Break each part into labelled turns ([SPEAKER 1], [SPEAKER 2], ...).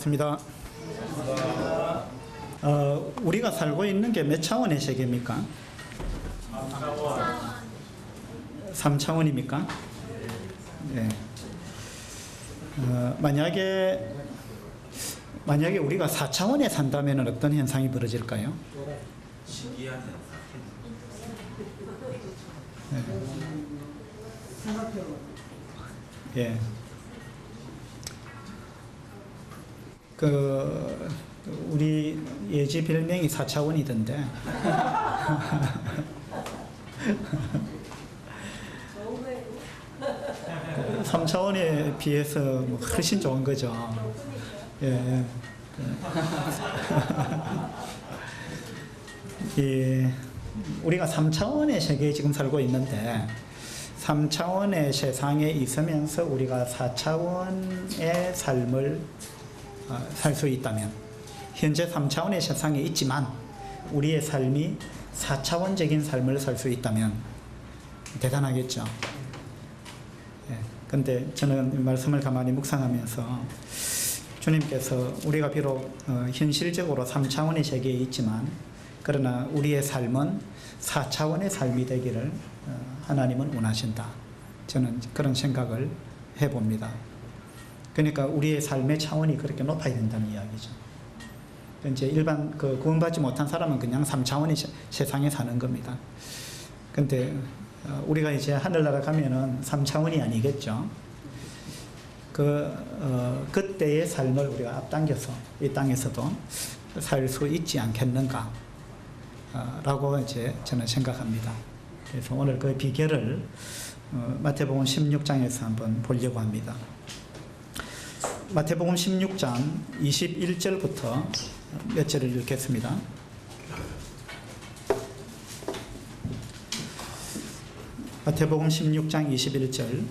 [SPEAKER 1] 반갑습니다. 우리가 살고 있는 게 몇 차원의 세계입니까? 3차원입니까? 네. 만약에 우리가 4차원에 산다면 어떤 현상이 벌어질까요?
[SPEAKER 2] 신기한 현상.
[SPEAKER 1] 네. 예. 우리 예지 별명이 4차원이던데. 3차원에 비해서 훨씬 좋은 거죠. 예. 예. 우리가 3차원의 세계에 지금 살고 있는데 3차원의 세상에 있으면서 우리가 4차원의 삶을 살 수 있다면, 현재 3차원의 세상에 있지만 우리의 삶이 4차원적인 삶을 살 수 있다면 대단하겠죠. 근데 저는 이 말씀을 가만히 묵상하면서 주님께서 우리가 비록 현실적으로 3차원의 세계에 있지만 그러나 우리의 삶은 4차원의 삶이 되기를 하나님은 원하신다. 저는 그런 생각을 해봅니다. 그러니까 우리의 삶의 차원이 그렇게 높아야 된다는 이야기죠. 이제 일반 구원받지 못한 사람은 그냥 3차원의 세상에 사는 겁니다. 근데 우리가 이제 하늘나라 가면은 3차원이 아니겠죠. 그때의 삶을 우리가 앞당겨서 이 땅에서도 살 수 있지 않겠는가 라고 이제 저는 생각합니다. 그래서 오늘 그 비결을 마태복음 16장에서 한번 보려고 합니다. 마태복음 16장 21절부터 몇 절을 읽겠습니다. 마태복음 16장 21절.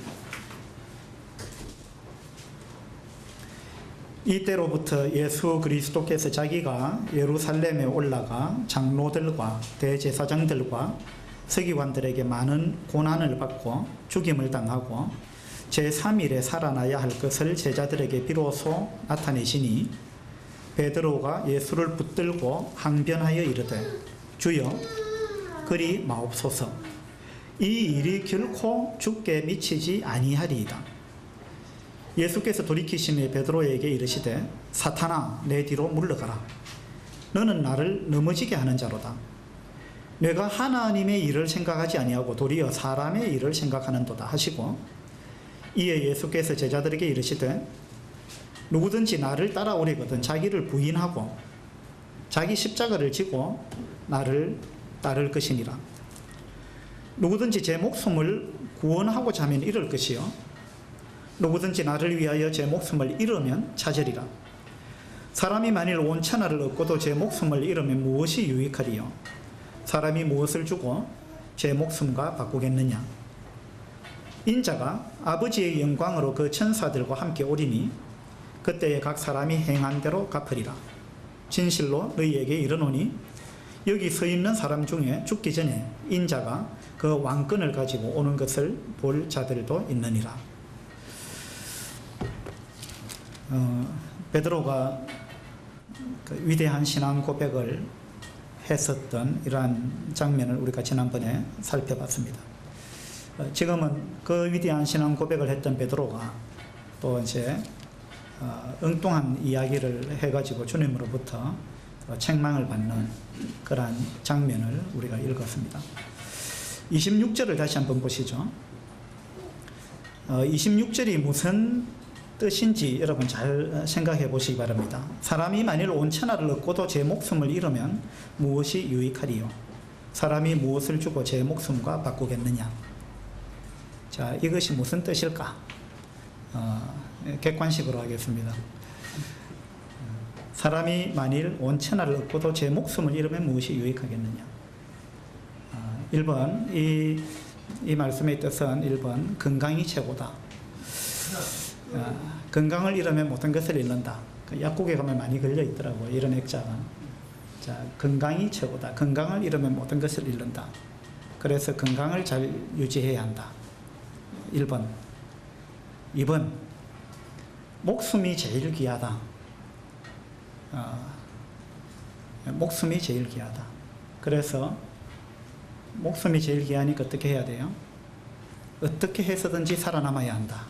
[SPEAKER 1] 이때로부터 예수 그리스도께서 자기가 예루살렘에 올라가 장로들과 대제사장들과 서기관들에게 많은 고난을 받고 죽임을 당하고 제3일에 살아나야 할 것을 제자들에게 비로소 나타내시니 베드로가 예수를 붙들고 항변하여 이르되 주여 그리 마옵소서. 이 일이 결코 죽게 미치지 아니하리이다. 예수께서 돌이키시며 베드로에게 이르시되 사탄아 내 뒤로 물러가라. 너는 나를 넘어지게 하는 자로다. 내가 하나님의 일을 생각하지 아니하고 도리어 사람의 일을 생각하는도다 하시고 이에 예수께서 제자들에게 이르시되 누구든지 나를 따라오려거든 자기를 부인하고 자기 십자가를 지고 나를 따를 것이니라. 누구든지 제 목숨을 구원하고자 하면 잃을 것이요 누구든지 나를 위하여 제 목숨을 잃으면 찾으리라. 사람이 만일 온 천하를 얻고도 제 목숨을 잃으면 무엇이 유익하리요? 사람이 무엇을 주고 제 목숨과 바꾸겠느냐? 인자가 아버지의 영광으로 그 천사들과 함께 오리니 그때에 각 사람이 행한 대로 갚으리라. 진실로 너희에게 이르노니 여기 서 있는 사람 중에 죽기 전에 인자가 그 왕권을 가지고 오는 것을 볼 자들도 있느니라. 베드로가 그 위대한 신앙 고백을 했었던 이러한 장면을 우리가 지난번에 살펴봤습니다. 지금은 그 위대한 신앙 고백을 했던 베드로가 또 이제 엉뚱한 이야기를 해가지고 주님으로부터 책망을 받는 그러한 장면을 우리가 읽었습니다. 26절을 다시 한번 보시죠. 26절이 무슨 뜻인지 여러분 잘 생각해 보시기 바랍니다. 사람이 만일 온 천하를 얻고도 제 목숨을 잃으면 무엇이 유익하리요? 사람이 무엇을 주고 제 목숨과 바꾸겠느냐? 자, 이것이 무슨 뜻일까? 객관식으로 하겠습니다. 사람이 만일 온 천하를 얻고도 제 목숨을 잃으면 무엇이 유익하겠느냐? 1번 이 말씀의 뜻은 1번 건강이 최고다. 건강을 잃으면 모든 것을 잃는다. 약국에 가면 많이 걸려 있더라고요. 이런 액자가. 자, 건강이 최고다. 건강을 잃으면 모든 것을 잃는다. 그래서 건강을 잘 유지해야 한다. 1번. 2번. 목숨이 제일 귀하다. 목숨이 제일 귀하다. 그래서 목숨이 제일 귀하니까 어떻게 해야 돼요? 어떻게 해서든지 살아남아야 한다.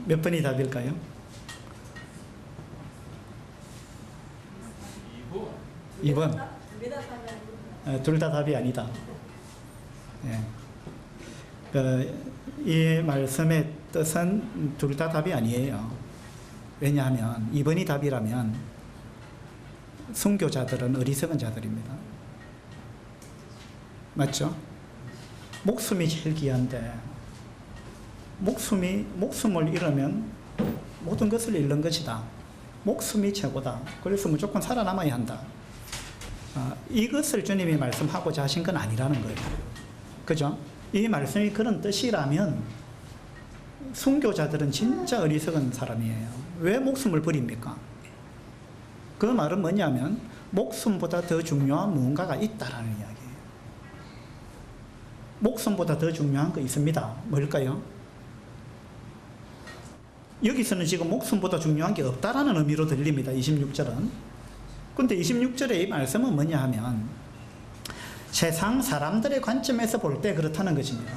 [SPEAKER 1] 몇 번이 답일까요? 2번. 둘 다 답이 아니다. 이 말씀의 뜻은 둘 다 답이 아니에요. 왜냐하면 2번이 답이라면 순교자들은 어리석은 자들입니다. 맞죠? 목숨이 제일 귀한데 목숨을 잃으면 모든 것을 잃는 것이다. 목숨이 최고다. 그래서 무조건 살아남아야 한다. 이것을 주님이 말씀하고자 하신 건 아니라는 거예요. 그죠? 이 말씀이 그런 뜻이라면 순교자들은 진짜 어리석은 사람이에요. 왜 목숨을 버립니까? 그 말은 뭐냐면 목숨보다 더 중요한 무언가가 있다라는 이야기예요. 목숨보다 더 중요한 거 있습니다. 뭘까요? 여기서는 지금 목숨보다 중요한 게 없다라는 의미로 들립니다. 26절은. 근데 26절의 이 말씀은 뭐냐 하면 세상 사람들의 관점에서 볼 때 그렇다는 것입니다.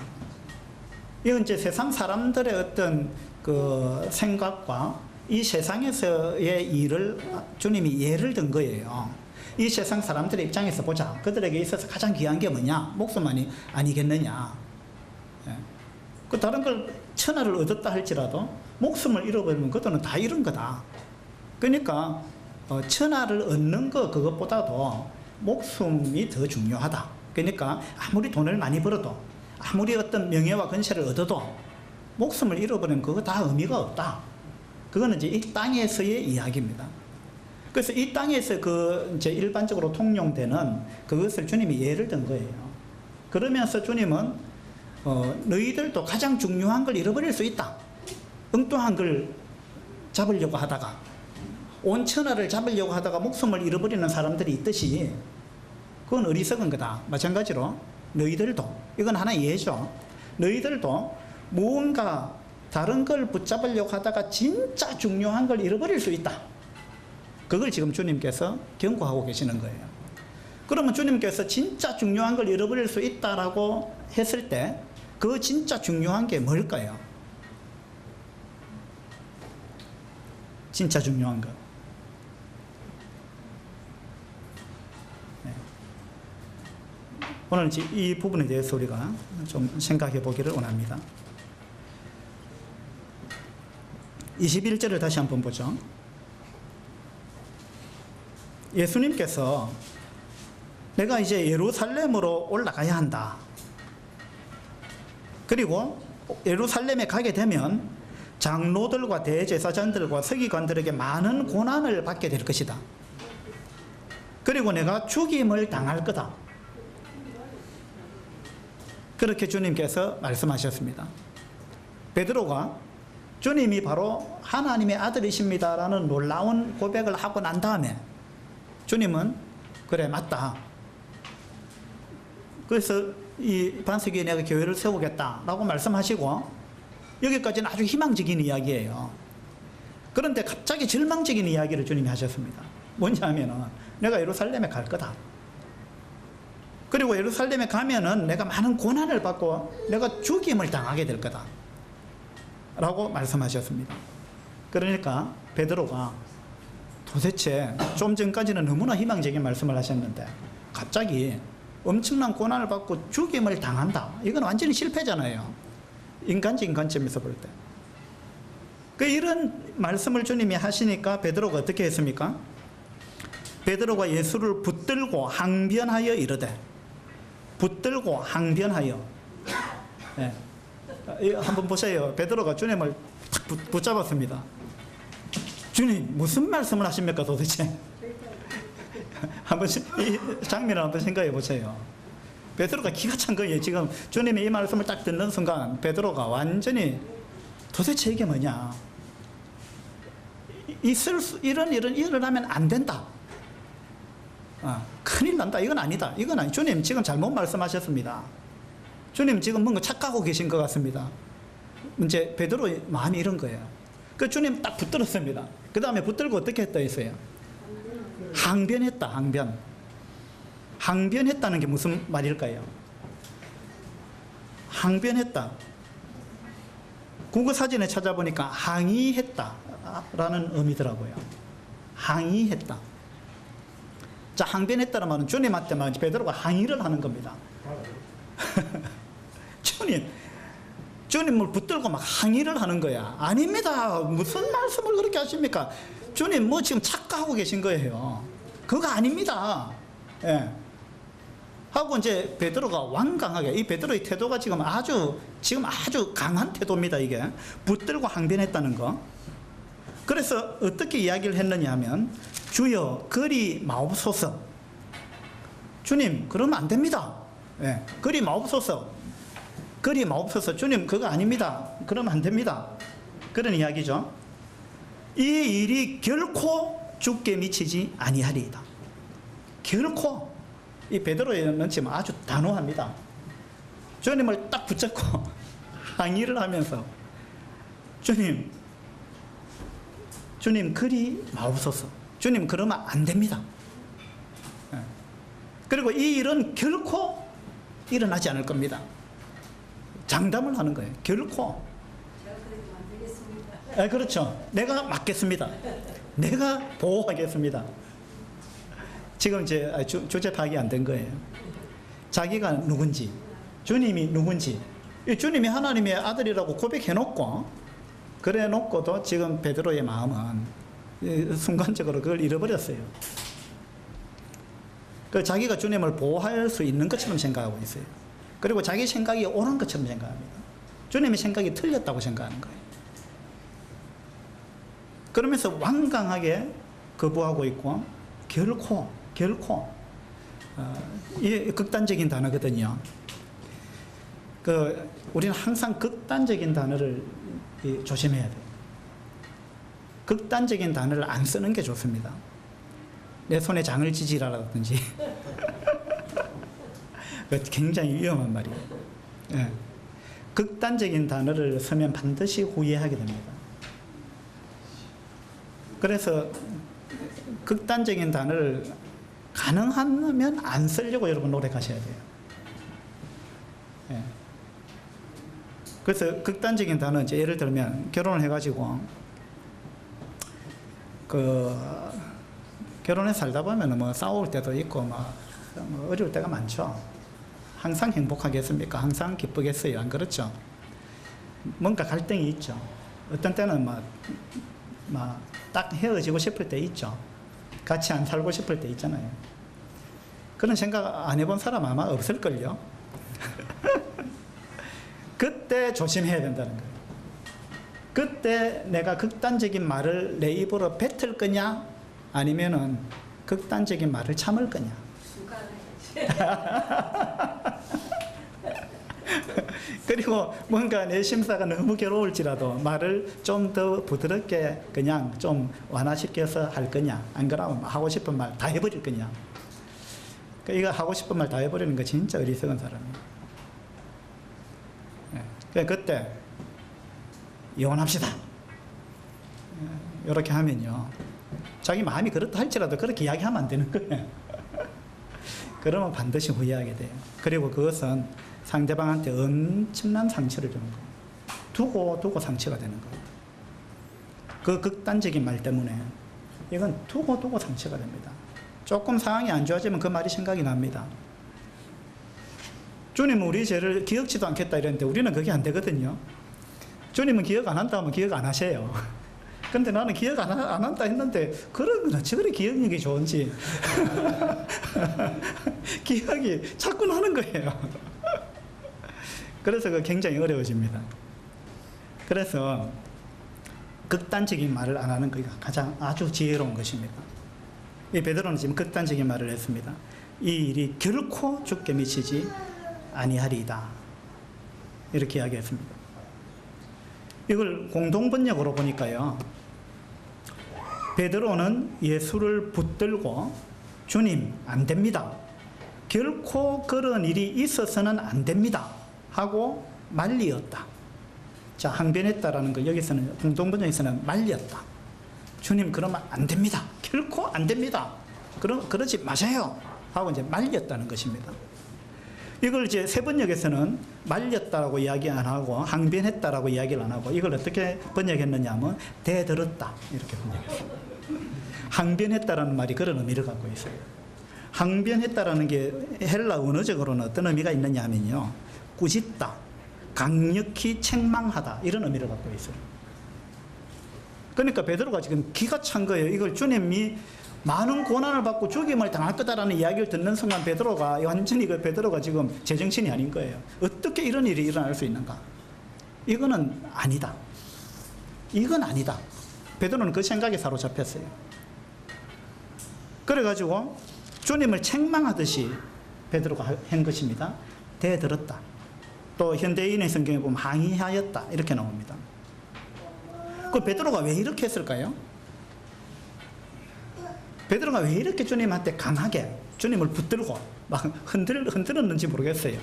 [SPEAKER 1] 이건 이제 세상 사람들의 어떤 그 생각과 이 세상에서의 일을 주님이 예를 든 거예요. 이 세상 사람들의 입장에서 보자. 그들에게 있어서 가장 귀한 게 뭐냐? 목숨만이 아니겠느냐? 그 다른 걸 천하를 얻었다 할지라도 목숨을 잃어버리면 그들은 다 잃은 거다. 그러니까 천하를 얻는 거 그것보다도 목숨이 더 중요하다. 그러니까 아무리 돈을 많이 벌어도 아무리 어떤 명예와 권세를 얻어도 목숨을 잃어버리면 그거 다 의미가 없다. 그거는 이제 이 땅에서의 이야기입니다. 그래서 이 땅에서 그 이제 일반적으로 통용되는 그것을 주님이 예를 든 거예요. 그러면서 주님은 너희들도 가장 중요한 걸 잃어버릴 수 있다. 엉뚱한 걸 잡으려고 하다가 온 천하를 잡으려고 하다가 목숨을 잃어버리는 사람들이 있듯이 그건 어리석은 거다. 마찬가지로 너희들도 이건 하나의 예죠. 너희들도 무언가 다른 걸 붙잡으려고 하다가 진짜 중요한 걸 잃어버릴 수 있다. 그걸 지금 주님께서 경고하고 계시는 거예요. 그러면 주님께서 진짜 중요한 걸 잃어버릴 수 있다라고 했을 때 그 진짜 중요한 게 뭘까요? 진짜 중요한 것. 오늘 이 부분에 대해서 우리가 좀 생각해 보기를 원합니다. 21절을 다시 한번 보죠. 예수님께서 내가 이제 예루살렘으로 올라가야 한다. 그리고 예루살렘에 가게 되면 장로들과 대제사장들과 서기관들에게 많은 고난을 받게 될 것이다. 그리고 내가 죽임을 당할 거다. 그렇게 주님께서 말씀하셨습니다. 베드로가 주님이 바로 하나님의 아들이십니다라는 놀라운 고백을 하고 난 다음에 주님은 그래 맞다. 그래서 이 반석 위에 내가 교회를 세우겠다라고 말씀하시고 여기까지는 아주 희망적인 이야기예요. 그런데 갑자기 절망적인 이야기를 주님이 하셨습니다. 뭐냐 하면은 내가 예루살렘에 갈 거다. 그리고 예루살렘에 가면은 내가 많은 고난을 받고 내가 죽임을 당하게 될 거다. 라고 말씀하셨습니다. 그러니까 베드로가 도대체 좀 전까지는 너무나 희망적인 말씀을 하셨는데 갑자기 엄청난 고난을 받고 죽임을 당한다. 이건 완전히 실패잖아요. 인간적인 관점에서 볼 때. 그 이런 말씀을 주님이 하시니까 베드로가 어떻게 했습니까? 베드로가 예수를 붙들고 항변하여 이르되 붙들고 항변하여 한번 보세요. 베드로가 주님을 탁 붙잡았습니다. 주님 무슨 말씀을 하십니까 도대체? 한번 이 장면을 한번 생각해 보세요. 베드로가 기가 찬 거예요. 지금 주님이 이 말씀을 딱 듣는 순간 베드로가 완전히 도대체 이게 뭐냐? 이런 일은 일어나면 안 된다. 큰일 난다. 이건 아니다. 이건 아니. 주님 지금 잘못 말씀하셨습니다. 주님 지금 뭔가 착각하고 계신 것 같습니다. 이제 베드로의 마음이 이런 거예요. 그 주님 딱 붙들었습니다. 그 다음에 붙들고 어떻게 했다 했어요? 항변했다. 항변. 항변했다는 게 무슨 말일까요? 항변했다. 국어사전에 찾아보니까 항의했다라는 의미더라고요. 항의했다. 자, 항변했다는 말은 주님한테만 베드로가 항의를 하는 겁니다. 주님을 붙들고 막 항의를 하는 거야. 아닙니다. 무슨 말씀을 그렇게 하십니까? 주님 뭐 지금 착각하고 계신 거예요. 그거 아닙니다. 예. 하고 이제 베드로가 완강하게, 이 베드로의 태도가 지금 아주 강한 태도입니다. 이게 붙들고 항변했다는 거. 그래서 어떻게 이야기를 했느냐 하면, 주여 그리 마옵소서. 주님 그러면 안 됩니다. 예. 그리 마옵소서. 그리 마옵소서. 주님 그거 아닙니다. 그러면 안 됩니다. 그런 이야기죠. 이 일이 결코 주께 미치지 아니하리이다. 결코. 이 베드로는 지금 아주 단호합니다. 주님을 딱 붙잡고 항의를 하면서, 주님 그리 마옵소서. 주님 그러면 안 됩니다. 그리고 이 일은 결코 일어나지 않을 겁니다. 장담을 하는 거예요. 결코.
[SPEAKER 3] 제가 그래도 안 되겠습니다.
[SPEAKER 1] 그렇죠. 내가 맡겠습니다. 내가 보호하겠습니다. 지금 이제 주제 파악이 안 된 거예요. 자기가 누군지, 주님이 누군지, 주님이 하나님의 아들이라고 고백해놓고, 그래 놓고도 지금 베드로의 마음은 순간적으로 그걸 잃어버렸어요. 자기가 주님을 보호할 수 있는 것처럼 생각하고 있어요. 그리고 자기 생각이 옳은 것처럼 생각합니다. 주님의 생각이 틀렸다고 생각하는 거예요. 그러면서 완강하게 거부하고 있고, 결코 이 극단적인 단어거든요. 우리는 항상 극단적인 단어를 조심해야 돼요. 극단적인 단어를 안 쓰는 게 좋습니다. 내 손에 장을 지지라라든지 굉장히 위험한 말이에요. 예. 극단적인 단어를 쓰면 반드시 후회하게 됩니다. 그래서 극단적인 단어를 가능하면 안 쓰려고 여러분 노력하셔야 돼요. 예. 그래서 극단적인 단어, 이제 예를 들면 결혼을 해가지고 결혼해 살다 보면 뭐 싸울 때도 있고 뭐 어려울 때가 많죠. 항상 행복하겠습니까? 항상 기쁘겠어요? 안 그렇죠? 뭔가 갈등이 있죠. 어떤 때는 딱 헤어지고 싶을 때 있죠. 같이 안 살고 싶을 때 있잖아요. 그런 생각 안 해본 사람 아마 없을걸요. 그때 조심해야 된다는 거예요. 그때 내가 극단적인 말을 내 입으로 뱉을 거냐, 아니면은 극단적인 말을 참을 거냐. 그리고 뭔가 내 심사가 너무 괴로울지라도 말을 좀 더 부드럽게 그냥 좀 완화시켜서 할 거냐, 안 그러면 하고 싶은 말 다 해버릴 거냐. 이거 하고 싶은 말 다 해버리는 거 진짜 어리석은 사람이에요. 그때 이혼합시다. 이렇게 하면요, 자기 마음이 그렇다 할지라도 그렇게 이야기하면 안 되는 거예요. 그러면 반드시 후회하게 돼요. 그리고 그것은 상대방한테 엄청난 상처를 주는 거예요. 두고 상처가 되는 거예요. 그 극단적인 말 때문에 이건 두고 상처가 됩니다. 조금 상황이 안 좋아지면 그 말이 생각이 납니다. 주님은 우리 죄를 기억지도 않겠다 이랬는데 우리는 그게 안 되거든요. 주님은 기억 안 한다 하면 기억 안 하세요. 근데 나는 기억 안 한다 했는데, 그러면 저리 기억력이 좋은지 기억이 자꾸 나는 거예요. 그래서 굉장히 어려워집니다. 그래서 극단적인 말을 안 하는 것이 가장 아주 지혜로운 것입니다. 이 베드로는 지금 극단적인 말을 했습니다. 이 일이 결코 주께 미치지 아니하리이다. 이렇게 이야기했습니다. 이걸 공동번역으로 보니까요, 베드로는 예수를 붙들고 주님 안 됩니다. 결코 그런 일이 있어서는 안 됩니다. 하고 말리었다. 자, 항변했다라는 거 여기서는 공동번역에서는 말렸다. 주님 그러면 안 됩니다. 결코 안 됩니다. 그러지 마세요. 하고 이제 말렸다는 것입니다. 이걸 이제 세번역에서는 말렸다라고 이야기 안 하고 항변했다라고 이야기를 안 하고 이걸 어떻게 번역했느냐 하면 대들었다 이렇게 번역했어요. 항변했다라는 말이 그런 의미를 갖고 있어요. 항변했다라는 게 헬라 언어적으로는 어떤 의미가 있느냐 하면요, 꾸짖다, 강력히 책망하다 이런 의미를 갖고 있어요. 그러니까 베드로가 지금 기가 찬 거예요. 이걸 주님이 많은 고난을 받고 죽임을 당할 거다라는 이야기를 듣는 순간 베드로가 완전히 베드로가 지금 제정신이 아닌 거예요. 어떻게 이런 일이 일어날 수 있는가? 이거는 아니다. 이건 아니다. 베드로는 그 생각에 사로잡혔어요. 그래가지고 주님을 책망하듯이 베드로가 한 것입니다. 대들었다. 또 현대인의 성경에 보면 항의하였다 이렇게 나옵니다. 그 베드로가 왜 이렇게 했을까요? 베드로가 왜 이렇게 주님한테 강하게 주님을 붙들고 막 흔들었는지 모르겠어요.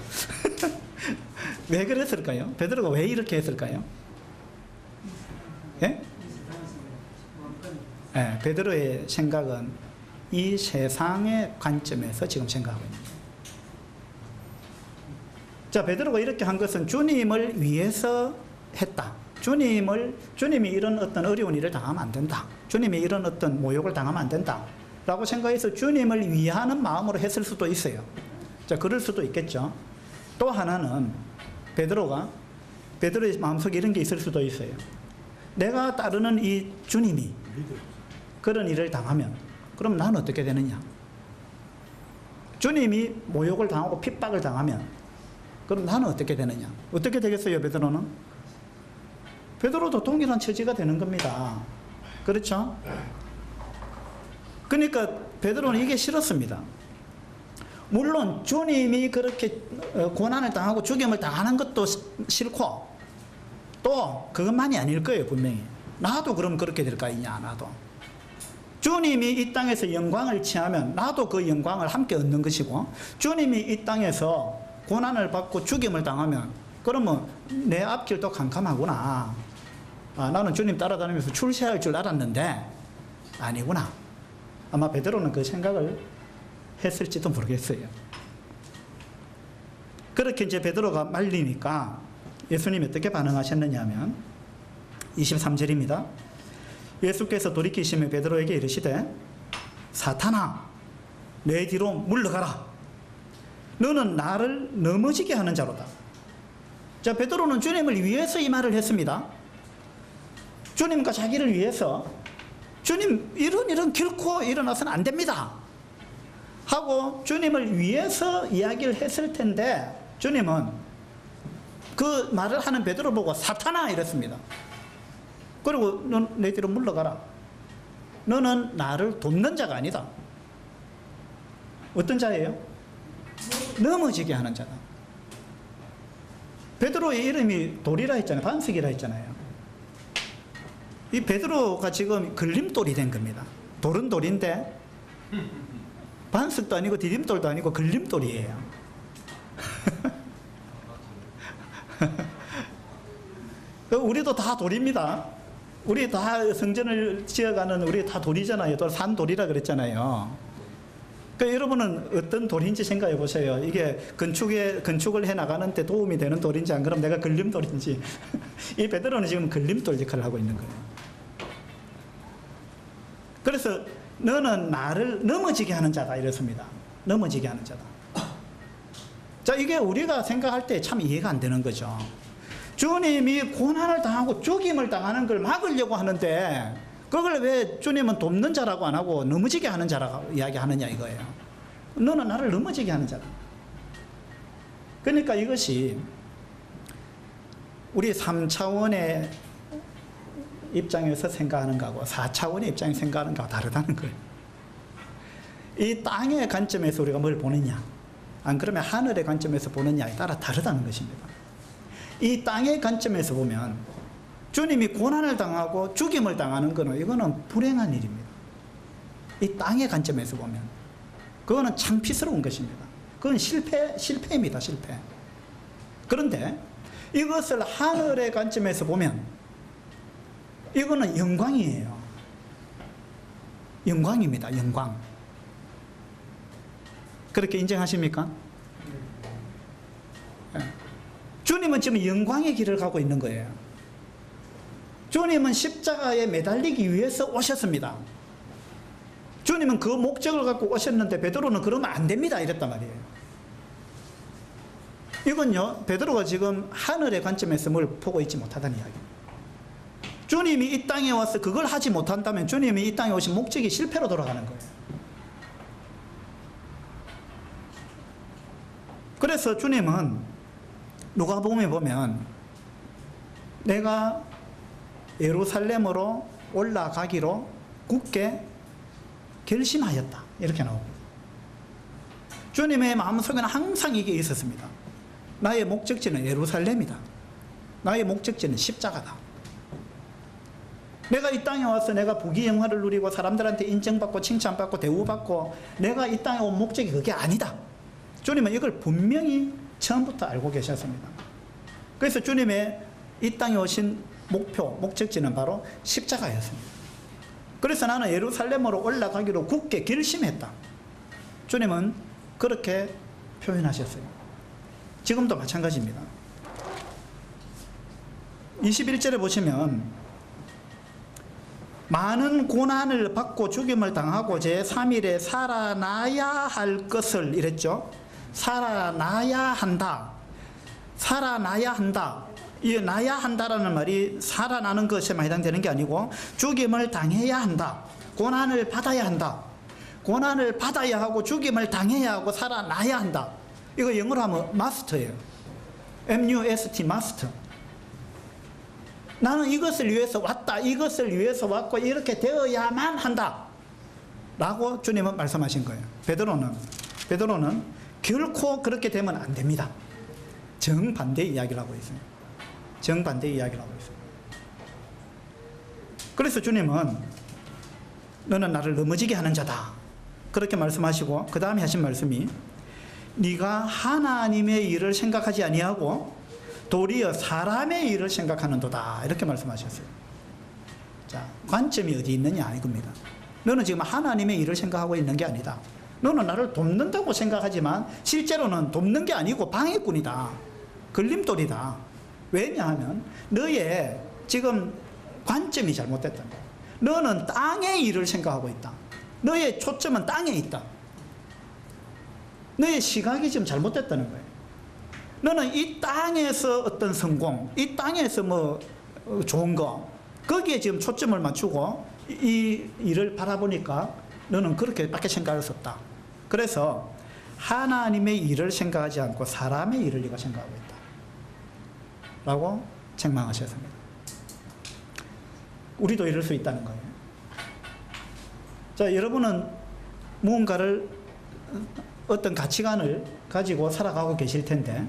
[SPEAKER 1] 왜 그랬을까요? 베드로가 왜 이렇게 했을까요? 예? 예, 베드로의 생각은 이 세상의 관점에서 지금 생각하고 있는 거예요. 자, 베드로가 이렇게 한 것은 주님을 위해서 했다. 주님이 이런 어떤 어려운 일을 당하면 안 된다. 주님이 이런 어떤 모욕을 당하면 안 된다. 라고 생각해서 주님을 위하는 마음으로 했을 수도 있어요. 자, 그럴 수도 있겠죠. 또 하나는 베드로의 마음속에 이런 게 있을 수도 있어요. 내가 따르는 이 주님이 그런 일을 당하면 그럼 나는 어떻게 되느냐? 주님이 모욕을 당하고 핍박을 당하면 그럼 나는 어떻게 되느냐? 어떻게 되겠어요, 베드로는? 베드로도 동일한 처지가 되는 겁니다. 그렇죠? 그러니까 베드로는 이게 싫었습니다. 물론 주님이 그렇게 고난을 당하고 죽임을 당하는 것도 싫고 또 그것만이 아닐 거예요, 분명히. 나도 그럼 그렇게 될 거 아니냐, 나도. 주님이 이 땅에서 영광을 취하면 나도 그 영광을 함께 얻는 것이고, 주님이 이 땅에서 고난을 받고 죽임을 당하면 그러면 내 앞길도 캄캄하구나. 아, 나는 주님 따라다니면서 출세할 줄 알았는데 아니구나. 아마 베드로는 그 생각을 했을지도 모르겠어요. 그렇게 이제 베드로가 말리니까 예수님이 어떻게 반응하셨느냐 하면 23절입니다. 예수께서 돌이키시며 베드로에게 이르시되 사탄아 내 뒤로 물러가라. 너는 나를 넘어지게 하는 자로다. 자, 베드로는 주님을 위해서 이 말을 했습니다. 주님과 자기를 위해서 주님 이런 결코 일어나서는 안 됩니다 하고 주님을 위해서 이야기를 했을 텐데 주님은 그 말을 하는 베드로 보고 사탄아 이랬습니다. 그리고 넌 내 뒤로 물러가라. 너는 나를 돕는 자가 아니다. 어떤 자예요? 넘어지게 하는 자다. 베드로의 이름이 돌이라 했잖아요. 반석이라 했잖아요. 이 베드로가 지금 걸림돌이 된 겁니다. 돌은 돌인데 반석도 아니고 디딤돌도 아니고 걸림돌이에요. 우리도 다 돌입니다. 우리 다 성전을 지어가는 우리 다 돌이잖아요. 또 산돌이라 그랬잖아요. 그러니까 여러분은 어떤 돌인지 생각해 보세요. 이게 건축을 해 나가는데 도움이 되는 돌인지 안 그러면 내가 걸림돌인지. 이 베드로는 지금 걸림돌 역할을 하고 있는 거예요. 그래서 너는 나를 넘어지게 하는 자다 이랬습니다. 넘어지게 하는 자다. 자, 이게 우리가 생각할 때 참 이해가 안 되는 거죠. 주님이 고난을 당하고 죽임을 당하는 걸 막으려고 하는데 그걸 왜 주님은 돕는 자라고 안 하고 넘어지게 하는 자라고 이야기하느냐 이거예요. 너는 나를 넘어지게 하는 자다. 그러니까 이것이 우리 3차원의 입장에서 생각하는 거하고 4차원의 입장에서 생각하는 거하고 다르다는 거예요. 이 땅의 관점에서 우리가 뭘 보느냐 안 그러면 하늘의 관점에서 보느냐에 따라 다르다는 것입니다. 이 땅의 관점에서 보면 주님이 고난을 당하고 죽임을 당하는 것은 이거는 불행한 일입니다. 이 땅의 관점에서 보면 그거는 창피스러운 것입니다. 그건 실패입니다. 실패. 그런데 이것을 하늘의 관점에서 보면 이거는 영광이에요. 영광입니다. 영광. 그렇게 인정하십니까? 주님은 지금 영광의 길을 가고 있는 거예요. 주님은 십자가에 매달리기 위해서 오셨습니다. 주님은 그 목적을 갖고 오셨는데 베드로는 그러면 안 됩니다 이랬단 말이에요. 이건요, 베드로가 지금 하늘의 관점에서 뭘 보고 있지 못하다는 이야기입니다. 주님이 이 땅에 와서 그걸 하지 못한다면 주님이 이 땅에 오신 목적이 실패로 돌아가는 거예요. 그래서 주님은 누가복음에 보면 내가 예루살렘으로 올라가기로 굳게 결심하였다 이렇게 나옵니다. 주님의 마음속에는 항상 이게 있었습니다. 나의 목적지는 예루살렘이다. 나의 목적지는 십자가다. 내가 이 땅에 와서 내가 부귀영화를 누리고 사람들한테 인정받고 칭찬받고 대우받고 내가 이 땅에 온 목적이 그게 아니다. 주님은 이걸 분명히 처음부터 알고 계셨습니다. 그래서 주님의 이 땅에 오신 목적지는 바로 십자가였습니다. 그래서 나는 예루살렘으로 올라가기로 굳게 결심했다. 주님은 그렇게 표현하셨어요. 지금도 마찬가지입니다. 21절에 보시면 많은 고난을 받고 죽임을 당하고 제3일에 살아나야 할 것을 이랬죠. 살아나야 한다. 살아나야 한다. 이 나야 한다라는 말이 살아나는 것에만 해당되는 게 아니고 죽임을 당해야 한다. 고난을 받아야 한다. 고난을 받아야 하고 죽임을 당해야 하고 살아나야 한다. 이거 영어로 하면 마스터예요. MUST 마스터. 나는 이것을 위해서 왔다. 이것을 위해서 왔고 이렇게 되어야만 한다. 라고 주님은 말씀하신 거예요. 베드로는 결코 그렇게 되면 안 됩니다. 정반대의 이야기를 하고 있어요. 정반대의 이야기를 하고 있어요. 그래서 주님은 너는 나를 넘어지게 하는 자다. 그렇게 말씀하시고 그 다음에 하신 말씀이 네가 하나님의 일을 생각하지 아니하고 도리어 사람의 일을 생각하는도다. 이렇게 말씀하셨어요. 자, 관점이 어디 있느냐 이겁니다. 너는 지금 하나님의 일을 생각하고 있는 게 아니다. 너는 나를 돕는다고 생각하지만 실제로는 돕는 게 아니고 방해꾼이다. 걸림돌이다. 왜냐하면 너의 지금 관점이 잘못됐다. 너는 땅의 일을 생각하고 있다. 너의 초점은 땅에 있다. 너의 시각이 지금 잘못됐다는 거예요. 너는 이 땅에서 어떤 성공, 이 땅에서 뭐 좋은 거, 거기에 지금 초점을 맞추고 이 일을 바라보니까 너는 그렇게밖에 생각할 수 없다. 그래서 하나님의 일을 생각하지 않고 사람의 일을 네가 생각하고 있다. 라고 책망하셨습니다. 우리도 이럴 수 있다는 거예요. 자, 여러분은 무언가를 어떤 가치관을 가지고 살아가고 계실 텐데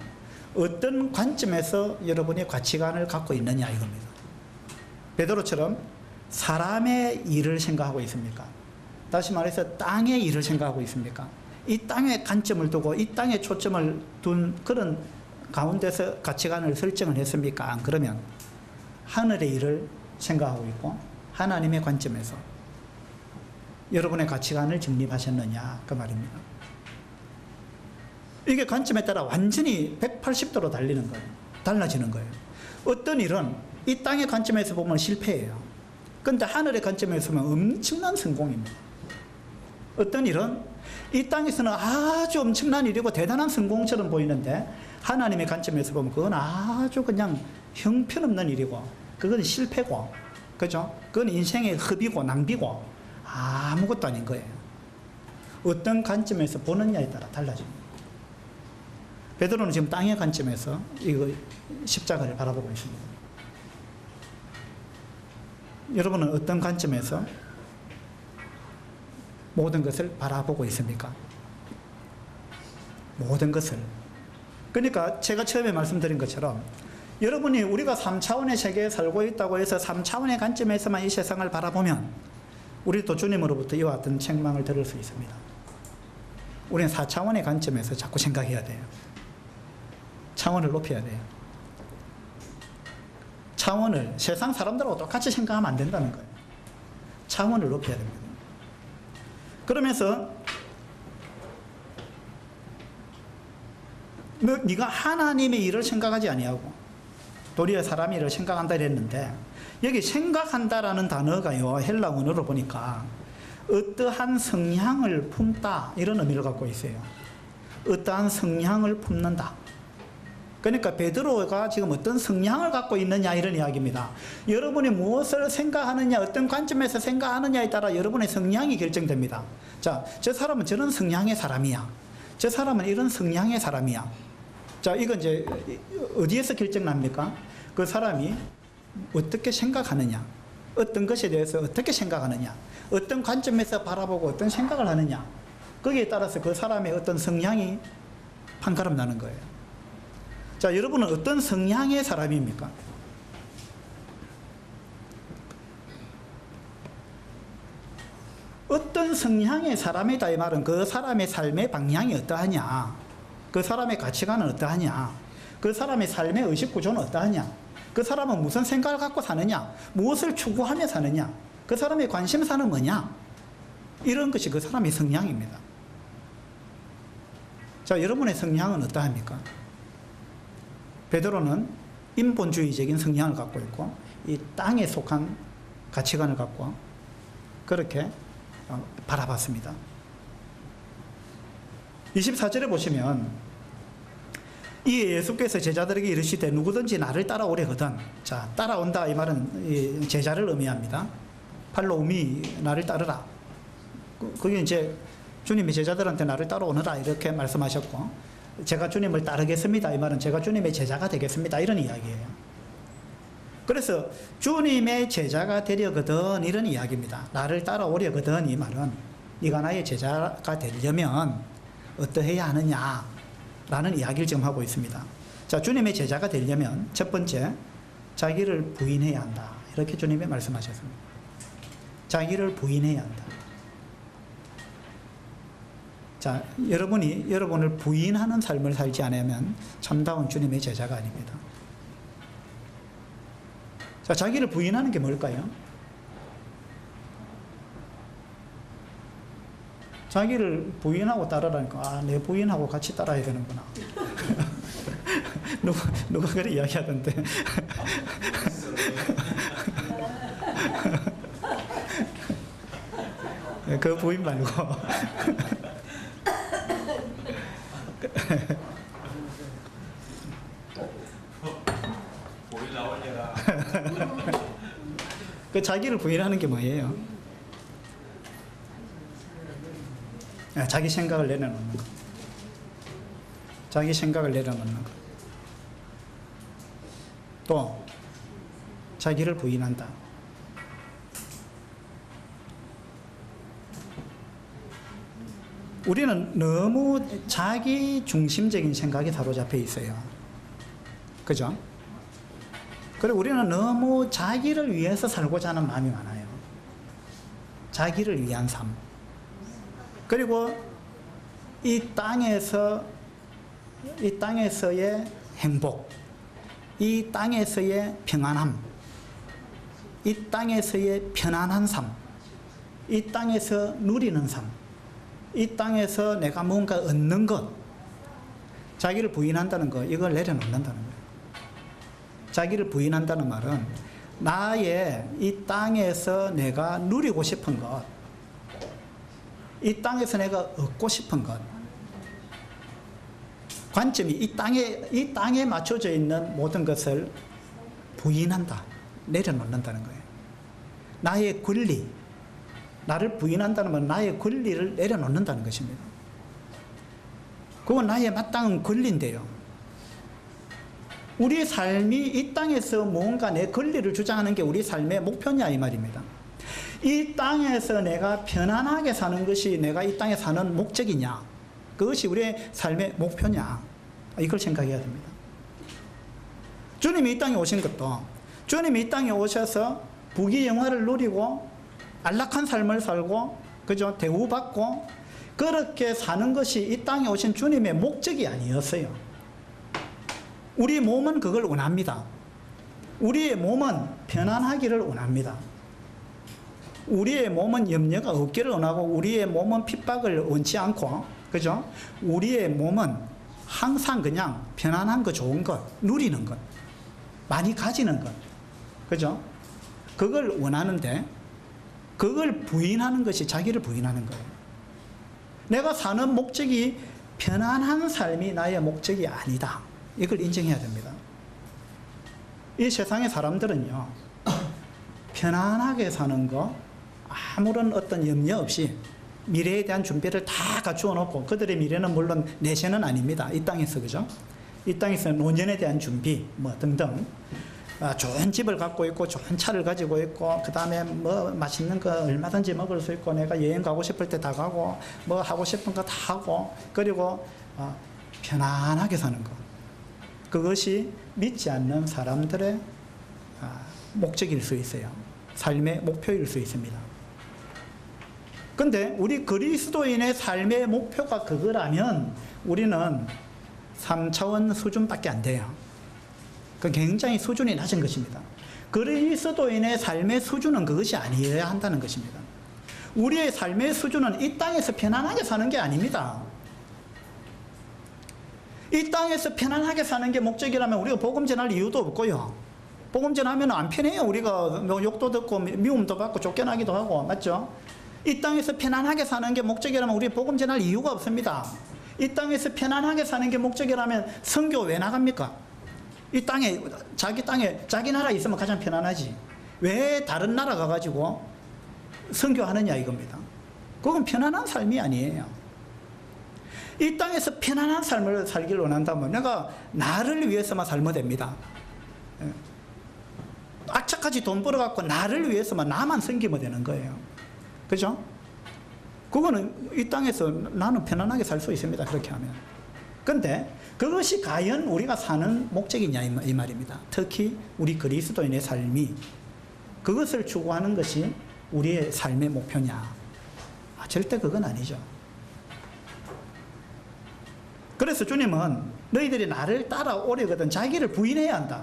[SPEAKER 1] 어떤 관점에서 여러분의 가치관을 갖고 있느냐 이겁니다. 베드로처럼 사람의 일을 생각하고 있습니까? 다시 말해서 땅의 일을 생각하고 있습니까? 이 땅에 관점을 두고 이 땅에 초점을 둔 그런 가운데서 가치관을 설정을 했습니까? 안 그러면 하늘의 일을 생각하고 있고 하나님의 관점에서 여러분의 가치관을 정립하셨느냐 그 말입니다. 이게 관점에 따라 완전히 180도로 달라지는 거예요. 어떤 일은 이 땅의 관점에서 보면 실패예요. 그런데 하늘의 관점에서 보면 엄청난 성공입니다. 어떤 일은 이 땅에서는 아주 엄청난 일이고 대단한 성공처럼 보이는데 하나님의 관점에서 보면 그건 아주 그냥 형편없는 일이고 그건 실패고 그죠? 그건 인생의 흡이고 낭비고 아무것도 아닌 거예요. 어떤 관점에서 보느냐에 따라 달라집니다. 베드로는 지금 땅의 관점에서 이거 십자가를 바라보고 있습니다. 여러분은 어떤 관점에서 모든 것을 바라보고 있습니까? 모든 것을. 그러니까 제가 처음에 말씀드린 것처럼 여러분이 우리가 3차원의 세계에 살고 있다고 해서 3차원의 관점에서만 이 세상을 바라보면 우리도 주님으로부터 이와 같은 책망을 들을 수 있습니다. 우리는 4차원의 관점에서 자꾸 생각해야 돼요. 차원을 높여야 돼요. 차원을 세상 사람들하고 똑같이 생각하면 안 된다는 거예요. 차원을 높여야 됩니다. 그러면서 네가 하나님의 일을 생각하지 아니하고 도리어 사람의 일을 생각한다 이랬는데, 여기 생각한다라는 단어가요, 헬라 원어로 보니까 어떠한 성향을 품다 이런 의미를 갖고 있어요. 어떠한 성향을 품는다. 그러니까 베드로가 지금 어떤 성향을 갖고 있느냐 이런 이야기입니다. 여러분이 무엇을 생각하느냐, 어떤 관점에서 생각하느냐에 따라 여러분의 성향이 결정됩니다. 자, 저 사람은 저런 성향의 사람이야. 저 사람은 이런 성향의 사람이야. 자, 이건 이제 어디에서 결정납니까? 그 사람이 어떻게 생각하느냐, 어떤 것에 대해서 어떻게 생각하느냐, 어떤 관점에서 바라보고 어떤 생각을 하느냐, 거기에 따라서 그 사람의 어떤 성향이 판가름 나는 거예요. 자, 여러분은 어떤 성향의 사람입니까? 어떤 성향의 사람이다 이 말은 그 사람의 삶의 방향이 어떠하냐, 그 사람의 가치관은 어떠하냐, 그 사람의 삶의 의식 구조는 어떠하냐, 그 사람은 무슨 생각을 갖고 사느냐, 무엇을 추구하며 사느냐, 그 사람의 관심사는 뭐냐, 이런 것이 그 사람의 성향입니다. 자, 여러분의 성향은 어떠합니까? 베드로는 인본주의적인 성향을 갖고 있고 이 땅에 속한 가치관을 갖고 그렇게 바라봤습니다. 24절에 보시면 이 예수께서 제자들에게 이르시되 누구든지 나를 따라오려거든. 자, 따라온다 이 말은 이 제자를 의미합니다. 팔로우미, 나를 따르라. 그게 이제 주님이 제자들한테 나를 따라오너라 이렇게 말씀하셨고, 제가 주님을 따르겠습니다 이 말은 제가 주님의 제자가 되겠습니다 이런 이야기예요. 그래서 주님의 제자가 되려거든 이런 이야기입니다. 나를 따라오려거든 이 말은 네가 나의 제자가 되려면 어떠해야 하느냐 라는 이야기를 지금 하고 있습니다. 자, 주님의 제자가 되려면 첫 번째, 자기를 부인해야 한다 이렇게 주님이 말씀하셨습니다. 자기를 부인해야 한다. 자, 여러분이 여러분을 부인하는 삶을 살지 않으면 참다운 주님의 제자가 아닙니다. 자, 자기를 부인하는 게 뭘까요? 자기를 부인하고 따르라니까, 아, 내 부인하고 같이 따라야 되는구나. 누가 그래 이야기하던데. 그 부인 말고.
[SPEAKER 2] 보일라 올려라.
[SPEAKER 1] 그 자기를 부인하는 게 뭐예요? 자기 생각을 내려놓는 거. 자기 생각을 내려놓는 거. 또 자기를 부인한다. 우리는 너무 자기 중심적인 생각에 사로잡혀 있어요. 그죠? 그리고 우리는 너무 자기를 위해서 살고자 하는 마음이 많아요. 자기를 위한 삶. 그리고 이 땅에서의 행복, 이 땅에서의 평안함, 이 땅에서의 편안한 삶, 이 땅에서 누리는 삶, 이 땅에서 내가 뭔가 얻는 것, 자기를 부인한다는 거, 이걸 내려놓는다는 거예요. 자기를 부인한다는 말은 나의 이 땅에서 내가 누리고 싶은 것, 이 땅에서 내가 얻고 싶은 것, 관점이 이 땅에 맞춰져 있는 모든 것을 부인한다, 내려놓는다는 거예요. 나의 권리, 나를 부인한다는 건 나의 권리를 내려놓는다는 것입니다. 그건 나의 마땅한 권리인데요. 우리 삶이 이 땅에서 뭔가 내 권리를 주장하는 게 우리 삶의 목표냐 이 말입니다. 이 땅에서 내가 편안하게 사는 것이 내가 이 땅에 사는 목적이냐, 그것이 우리의 삶의 목표냐, 이걸 생각해야 됩니다. 주님이 이 땅에 오신 것도, 주님이 이 땅에 오셔서 부귀영화를 누리고 안락한 삶을 살고, 그죠? 대우받고 그렇게 사는 것이 이 땅에 오신 주님의 목적이 아니었어요. 우리 몸은 그걸 원합니다. 우리의 몸은 편안하기를 원합니다. 우리의 몸은 염려가 없기를 원하고 우리의 몸은 핍박을 원치 않고, 그죠? 우리의 몸은 항상 그냥 편안한 거, 좋은 것, 누리는 것, 많이 가지는 것, 그죠? 그걸 원하는데 그걸 부인하는 것이 자기를 부인하는 거예요. 내가 사는 목적이 편안한 삶이 나의 목적이 아니다. 이걸 인정해야 됩니다. 이 세상의 사람들은요, 편안하게 사는 거, 아무런 어떤 염려 없이 미래에 대한 준비를 다 갖추어 놓고, 그들의 미래는 물론 내세는 아닙니다. 이 땅에서, 그죠? 이 땅에서 노년에 대한 준비, 뭐 등등. 좋은 집을 갖고 있고, 좋은 차를 가지고 있고, 그 다음에 뭐 맛있는 거 얼마든지 먹을 수 있고, 내가 여행 가고 싶을 때 다 가고, 뭐 하고 싶은 거 다 하고, 그리고 편안하게 사는 거. 그것이 믿지 않는 사람들의 목적일 수 있어요. 삶의 목표일 수 있습니다. 근데 우리 그리스도인의 삶의 목표가 그거라면 우리는 3차원 수준밖에 안 돼요. 그 굉장히 수준이 낮은 것입니다. 그리스도인의 삶의 수준은 그것이 아니어야 한다는 것입니다. 우리의 삶의 수준은 이 땅에서 편안하게 사는 게 아닙니다. 이 땅에서 편안하게 사는 게 목적이라면 우리가 복음 전할 이유도 없고요. 복음 전하면 안 편해요. 우리가 뭐 욕도 듣고 미움도 받고 쫓겨나기도 하고, 맞죠? 이 땅에서 편안하게 사는 게 목적이라면 우리 복음 전할 이유가 없습니다. 이 땅에서 편안하게 사는 게 목적이라면 선교 왜 나갑니까? 이 땅에 자기 나라 있으면 가장 편안하지. 왜 다른 나라 가가지고 선교하느냐 이겁니다. 그건 편안한 삶이 아니에요. 이 땅에서 편안한 삶을 살기를 원한다면 내가 나를 위해서만 살면 됩니다. 악착같이 돈 벌어갖고 나를 위해서만 나만 섬기면 되는 거예요. 그죠? 그거는 이 땅에서 나는 편안하게 살 수 있습니다. 그렇게 하면. 근데 그것이 과연 우리가 사는 목적이냐 이 말입니다. 특히 우리 그리스도인의 삶이 그것을 추구하는 것이 우리의 삶의 목표냐? 절대 그건 아니죠. 그래서 주님은 너희들이 나를 따라오려거든 자기를 부인해야 한다.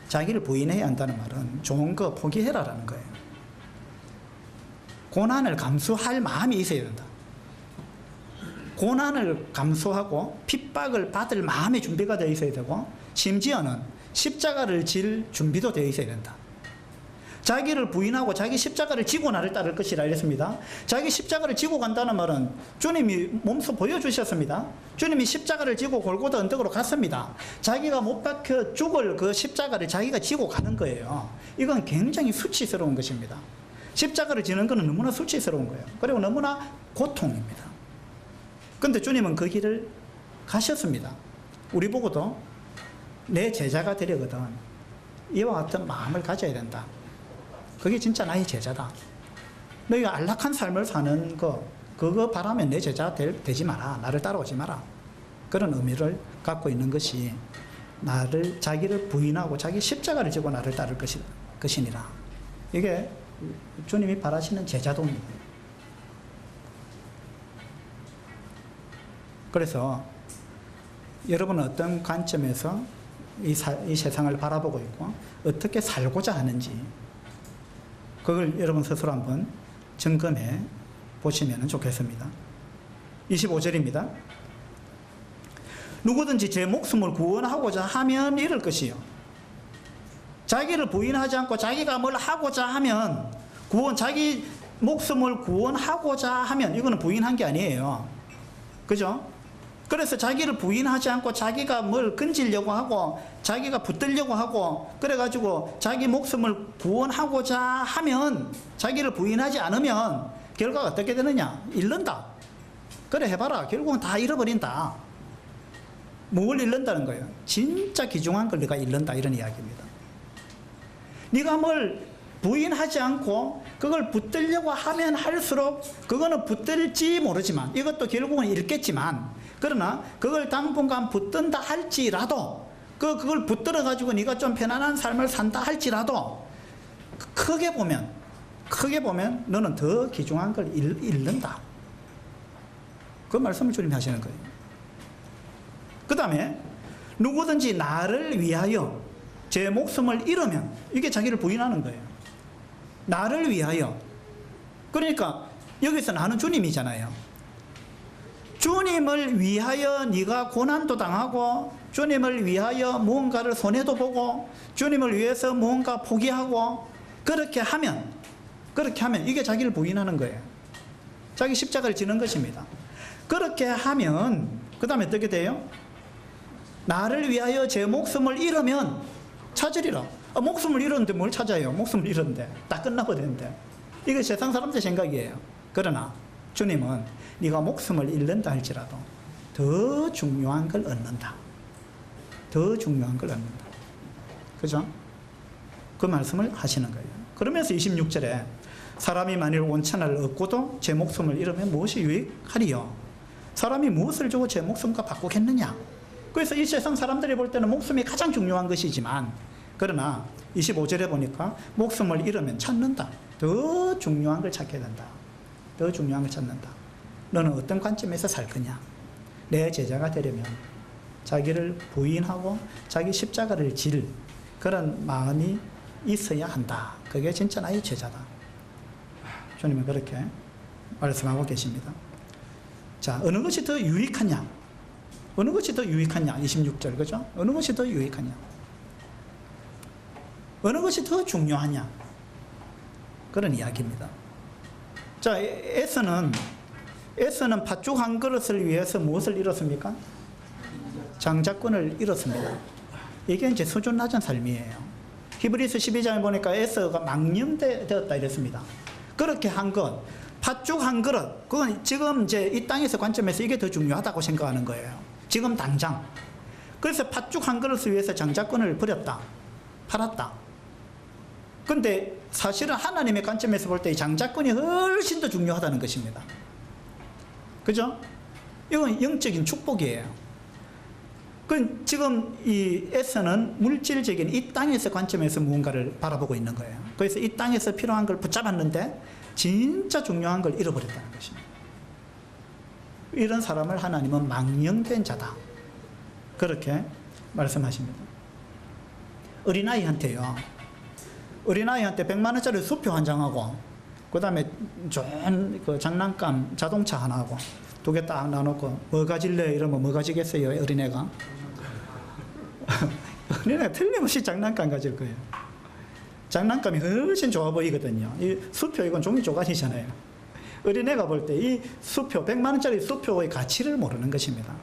[SPEAKER 1] 자기를 부인해야 한다는 말은 좋은 거 포기해라라는 거예요. 고난을 감수할 마음이 있어야 된다. 고난을 감수하고 핍박을 받을 마음의 준비가 되어 있어야 되고, 심지어는 십자가를 질 준비도 되어 있어야 된다. 자기를 부인하고 자기 십자가를 지고 나를 따를 것이라 이랬습니다. 자기 십자가를 지고 간다는 말은 주님이 몸소 보여주셨습니다. 주님이 십자가를 지고 골고다 언덕으로 갔습니다. 자기가 못 박혀 죽을 그 십자가를 자기가 지고 가는 거예요. 이건 굉장히 수치스러운 것입니다. 십자가를 지는 것은 너무나 수치스러운 거예요. 그리고 너무나 고통입니다. 그런데 주님은 그 길을 가셨습니다. 우리 보고도 내 제자가 되려거든 이와 같은 마음을 가져야 된다. 그게 진짜 나의 제자다. 너희가 안락한 삶을 사는 거 그거 바라면 내 제자 되지 마라. 나를 따라오지 마라. 그런 의미를 갖고 있는 것이 자기를 부인하고 자기 십자가를 지고 나를 따를 것이니라. 이게 주님이 바라시는 제자도입니다. 그래서 여러분은 어떤 관점에서 이 세상을 바라보고 있고 어떻게 살고자 하는지 그걸 여러분 스스로 한번 점검해 보시면 좋겠습니다. 25절입니다. 누구든지 제 목숨을 구원하고자 하면 이럴 것이요. 자기를 부인하지 않고 자기가 뭘 하고자 하면 자기 목숨을 구원하고자 하면 이거는 부인한 게 아니에요. 그죠? 그래서 자기를 부인하지 않고 자기가 뭘 건지려고 하고 자기가 붙들려고 하고 그래가지고 자기 목숨을 구원하고자 하면 자기를 부인하지 않으면 결과가 어떻게 되느냐? 잃는다. 그래 해봐라. 결국은 다 잃어버린다. 뭘 잃는다는 거예요? 진짜 귀중한 걸 네가 잃는다 이런 이야기입니다. 네가 뭘 부인하지 않고 그걸 붙들려고 하면 할수록 그거는 붙들지 모르지만 이것도 결국은 잃겠지만 그러나 그걸 당분간 붙든다 할지라도 그걸 붙들어 가지고 네가 좀 편안한 삶을 산다 할지라도 크게 보면 너는 더 귀중한 걸 잃는다. 그 말씀을 주님이 하시는 거예요. 그 다음에 누구든지 나를 위하여 제 목숨을 잃으면 이게 자기를 부인하는 거예요. 나를 위하여. 그러니까 여기서 나는 주님이잖아요. 주님을 위하여 네가 고난도 당하고, 주님을 위하여 무언가를 손해도 보고, 주님을 위해서 무언가 포기하고, 그렇게 하면 이게 자기를 부인하는 거예요. 자기 십자가를 지는 것입니다. 그렇게 하면 그 다음에 어떻게 돼요? 나를 위하여 제 목숨을 잃으면 찾으리라. 목숨을 잃었는데 뭘 찾아요? 목숨을 잃었는데 다 끝나버렸는데. 이게 세상 사람들 생각이에요. 그러나 주님은 네가 목숨을 잃는다 할지라도 더 중요한 걸 얻는다. 더 중요한 걸 얻는다. 그죠? 그 말씀을 하시는 거예요. 그러면서 26절에 사람이 만일 원천을 얻고도 제 목숨을 잃으면 무엇이 유익하리요? 사람이 무엇을 주고 제 목숨과 바꾸겠느냐? 그래서 이 세상 사람들이 볼 때는 목숨이 가장 중요한 것이지만, 그러나 25절에 보니까 목숨을 잃으면 찾는다. 더 중요한 걸 찾게 된다. 더 중요한 걸 찾는다. 너는 어떤 관점에서 살 거냐? 내 제자가 되려면 자기를 부인하고 자기 십자가를 질 그런 마음이 있어야 한다. 그게 진짜 나의 제자다. 주님은 그렇게 말씀하고 계십니다. 자, 어느 것이 더 유익하냐? 어느 것이 더 유익하냐? 26절, 그죠? 어느 것이 더 유익하냐? 어느 것이 더 중요하냐? 그런 이야기입니다. 자, 에서는 팥죽 한 그릇을 위해서 무엇을 잃었습니까? 장자권을 잃었습니다. 이게 이제 수준 낮은 삶이에요. 히브리서 12장에 보니까 에서가 망령되었다 이랬습니다. 그렇게 한 것, 팥죽 한 그릇, 그건 지금 이제 이 땅에서 관점에서 이게 더 중요하다고 생각하는 거예요. 지금 당장. 그래서 팥죽 한 그릇을 위해서 장자권을 버렸다. 팔았다. 근데 사실은 하나님의 관점에서 볼 때 이 장자권이 훨씬 더 중요하다는 것입니다. 그죠? 이건 영적인 축복이에요. 그 지금 이 에서는 물질적인 이 땅에서 관점에서 무언가를 바라보고 있는 거예요. 그래서 이 땅에서 필요한 걸 붙잡았는데 진짜 중요한 걸 잃어버렸다는 것입니다. 이런 사람을 하나님은 망령된 자다. 그렇게 말씀하십니다. 어린아이한테요. 어린아이한테 100만 원짜리 수표 한 장하고 그 다음에 좋은 그 장난감 자동차 하나 하고 두 개 딱 나눠놓고 뭐 가질래? 이러면 뭐 가지겠어요? 어린애가? 어린애가 틀림없이 장난감 가질 거예요. 장난감이 훨씬 좋아 보이거든요. 이 수표 이건 종이 조각이잖아요. 어린애가 볼 때 이 수표 100만 원짜리 수표의 가치를 모르는 것입니다.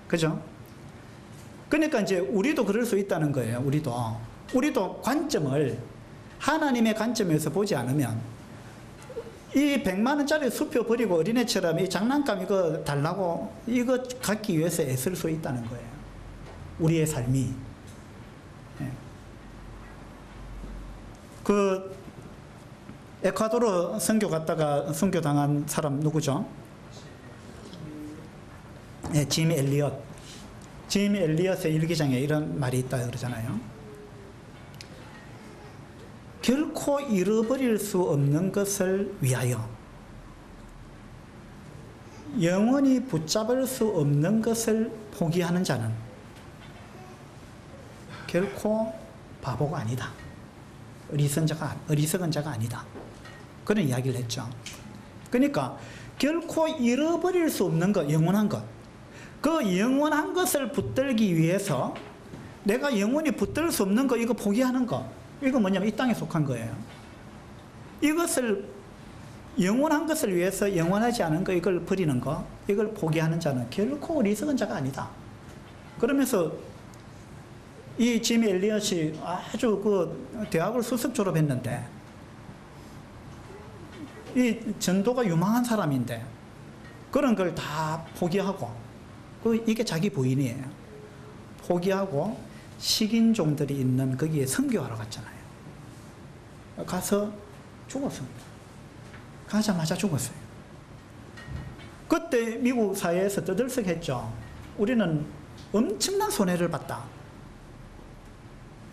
[SPEAKER 1] 그죠? 그러니까 이제 우리도 그럴 수 있다는 거예요. 우리도 관점을 하나님의 관점에서 보지 않으면 이 100만 원짜리 수표 버리고 어린애처럼 이 장난감 이거 달라고 이거 갖기 위해서 애쓸 수 있다는 거예요. 우리의 삶이. 그 에콰도르 선교 갔다가 선교 당한 사람 누구죠? 네, 짐 엘리엇. 짐 엘리엇의 일기장에 이런 말이 있다 그러잖아요. 결코 잃어버릴 수 없는 것을 위하여 영원히 붙잡을 수 없는 것을 포기하는 자는 결코 바보가 아니다. 어리석은 자가 아니다. 그런 이야기를 했죠. 그러니까 결코 잃어버릴 수 없는 것, 영원한 것. 그 영원한 것을 붙들기 위해서 내가 영원히 붙들 수 없는 거 이거 포기하는 거. 이거 뭐냐면 이 땅에 속한 거예요. 이것을 영원한 것을 위해서 영원하지 않은 거 이걸 버리는 거, 이걸 포기하는 자는 결코 어리석은 자가 아니다. 그러면서 이 짐 엘리엇이 아주 그 대학을 수석 졸업했는데 이 전도가 유망한 사람인데 그런 걸 다 포기하고 이게 자기 부인이에요. 포기하고 식인종들이 있는 거기에 선교하러 갔잖아요. 가서 죽었습니다. 가자마자 죽었어요. 그때 미국 사회에서 떠들썩했죠. 우리는 엄청난 손해를 봤다.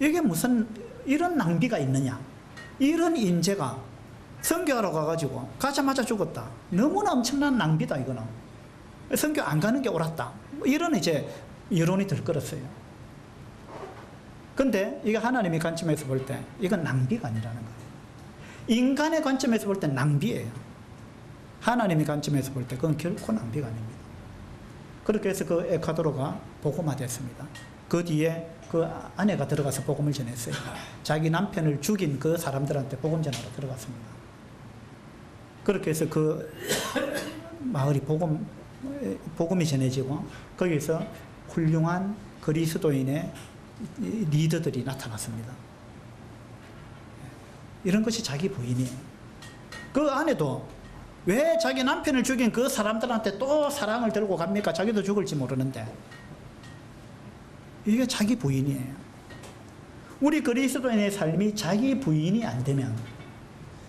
[SPEAKER 1] 이게 무슨 이런 낭비가 있느냐. 이런 인재가 선교하러 가가지고 가자마자 죽었다. 너무나 엄청난 낭비다 이거는. 선교 안 가는 게 옳았다. 이런 이제 여론이 들끓었어요. 근데 이게 하나님의 관점에서 볼 때 이건 낭비가 아니라는 거예요. 인간의 관점에서 볼 때 낭비예요. 하나님의 관점에서 볼 때 그건 결코 낭비가 아닙니다. 그렇게 해서 그 에콰도르가 복음화됐습니다. 그 뒤에 그 아내가 들어가서 복음을 전했어요. 자기 남편을 죽인 그 사람들한테 복음 전하러 들어갔습니다. 그렇게 해서 그 마을이 복음이 전해지고 거기서 훌륭한 그리스도인의 리더들이 나타났습니다. 이런 것이 자기 부인이에요. 그 아내도 왜 자기 남편을 죽인 그 사람들한테 또 사랑을 들고 갑니까? 자기도 죽을지 모르는데. 이게 자기 부인이에요. 우리 그리스도인의 삶이 자기 부인이 안 되면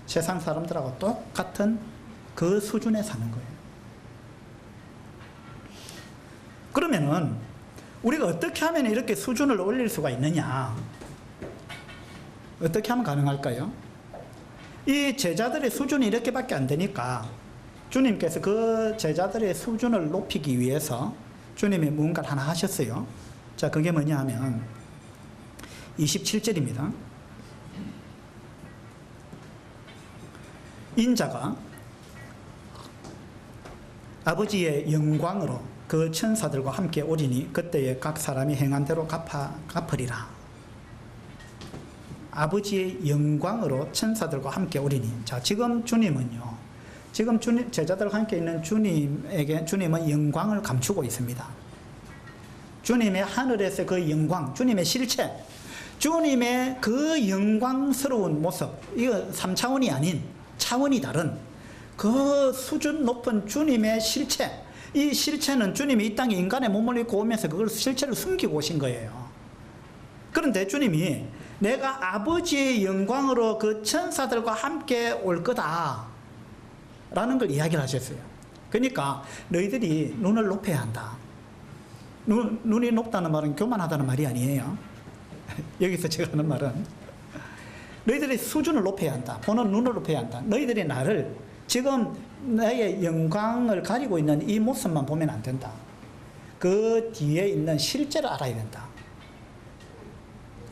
[SPEAKER 1] 세상 사람들하고 똑같은 그 수준에 사는 거예요. 그러면은 우리가 어떻게 하면 이렇게 수준을 올릴 수가 있느냐? 어떻게 하면 가능할까요? 이 제자들의 수준이 이렇게밖에 안 되니까 주님께서 그 제자들의 수준을 높이기 위해서 주님이 무언가를 하나 하셨어요. 자, 그게 뭐냐 하면 27절입니다. 인자가 아버지의 영광으로 그 천사들과 함께 오리니 그때에 각 사람이 행한 대로 갚으리라. 아버지의 영광으로 천사들과 함께 오리니. 자, 지금 주님은요, 지금 제자들과 함께 있는 주님은 영광을 감추고 있습니다. 주님의 하늘에서 그 영광, 주님의 실체, 주님의 그 영광스러운 모습, 이거 3차원이 아닌 차원이 다른 그 수준 높은 주님의 실체, 이 실체는 주님이 이 땅에 인간의 몸을 입고 오면서 그걸 실체를 숨기고 오신 거예요. 그런데 주님이 내가 아버지의 영광으로 그 천사들과 함께 올 거다 라는 걸 이야기를 하셨어요. 그러니까 너희들이 눈을 높여야 한다. 눈이 높다는 말은 교만하다는 말이 아니에요. 여기서 제가 하는 말은 너희들의 수준을 높여야 한다. 보는 눈을 높여야 한다. 너희들이 나를 지금 나의 영광을 가리고 있는 이 모습만 보면 안 된다. 그 뒤에 있는 실제를 알아야 된다.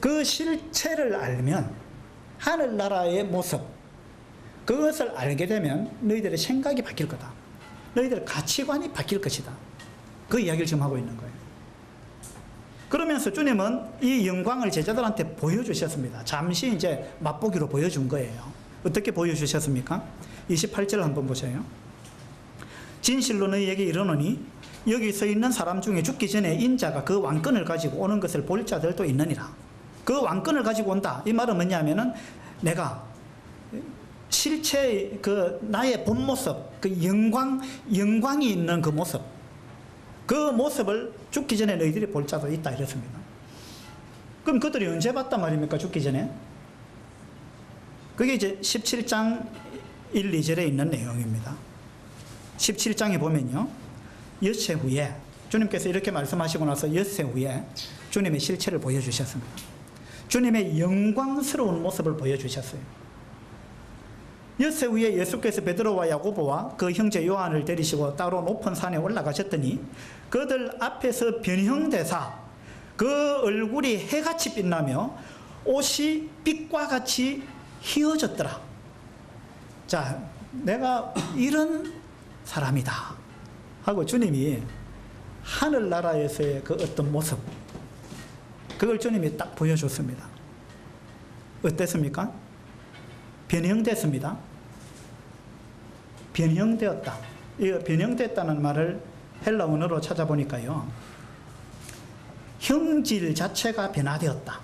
[SPEAKER 1] 그 실체를 알면 하늘나라의 모습, 그것을 알게 되면 너희들의 생각이 바뀔 거다. 너희들의 가치관이 바뀔 것이다. 그 이야기를 지금 하고 있는 거예요. 그러면서 주님은 이 영광을 제자들한테 보여주셨습니다. 잠시 이제 맛보기로 보여준 거예요. 어떻게 보여주셨습니까? 28절 한번 보세요. 진실로 너희에게 이르노니 여기 서 있는 사람 중에 죽기 전에 인자가 그 왕권을 가지고 오는 것을 볼 자들도 있느니라. 그 왕권을 가지고 온다. 이 말은 뭐냐면은 내가 실체 그 나의 본 모습, 그 영광이 있는 그 모습, 그 모습을 죽기 전에 너희들이 볼 자도 있다 이랬습니다. 그럼 그들이 언제 봤단 말입니까? 죽기 전에? 그게 이제 17장 1, 2절에 있는 내용입니다. 17장에 보면요, 엿새 후에 주님께서 이렇게 말씀하시고 나서 엿새 후에 주님의 실체를 보여주셨습니다. 주님의 영광스러운 모습을 보여주셨어요. 엿새 후에 예수께서 베드로와 야고보와 그 형제 요한을 데리시고 따로 높은 산에 올라가셨더니 그들 앞에서 변형되사 그 얼굴이 해같이 빛나며 옷이 빛과 같이 희어졌더라. 자, 내가 이런 사람이다 하고 주님이 하늘나라에서의 그 어떤 모습, 그걸 주님이 딱 보여줬습니다. 어땠습니까? 변형됐습니다. 변형되었다. 이 변형됐다는 말을 헬라 원어로 찾아보니까요, 형질 자체가 변화되었다.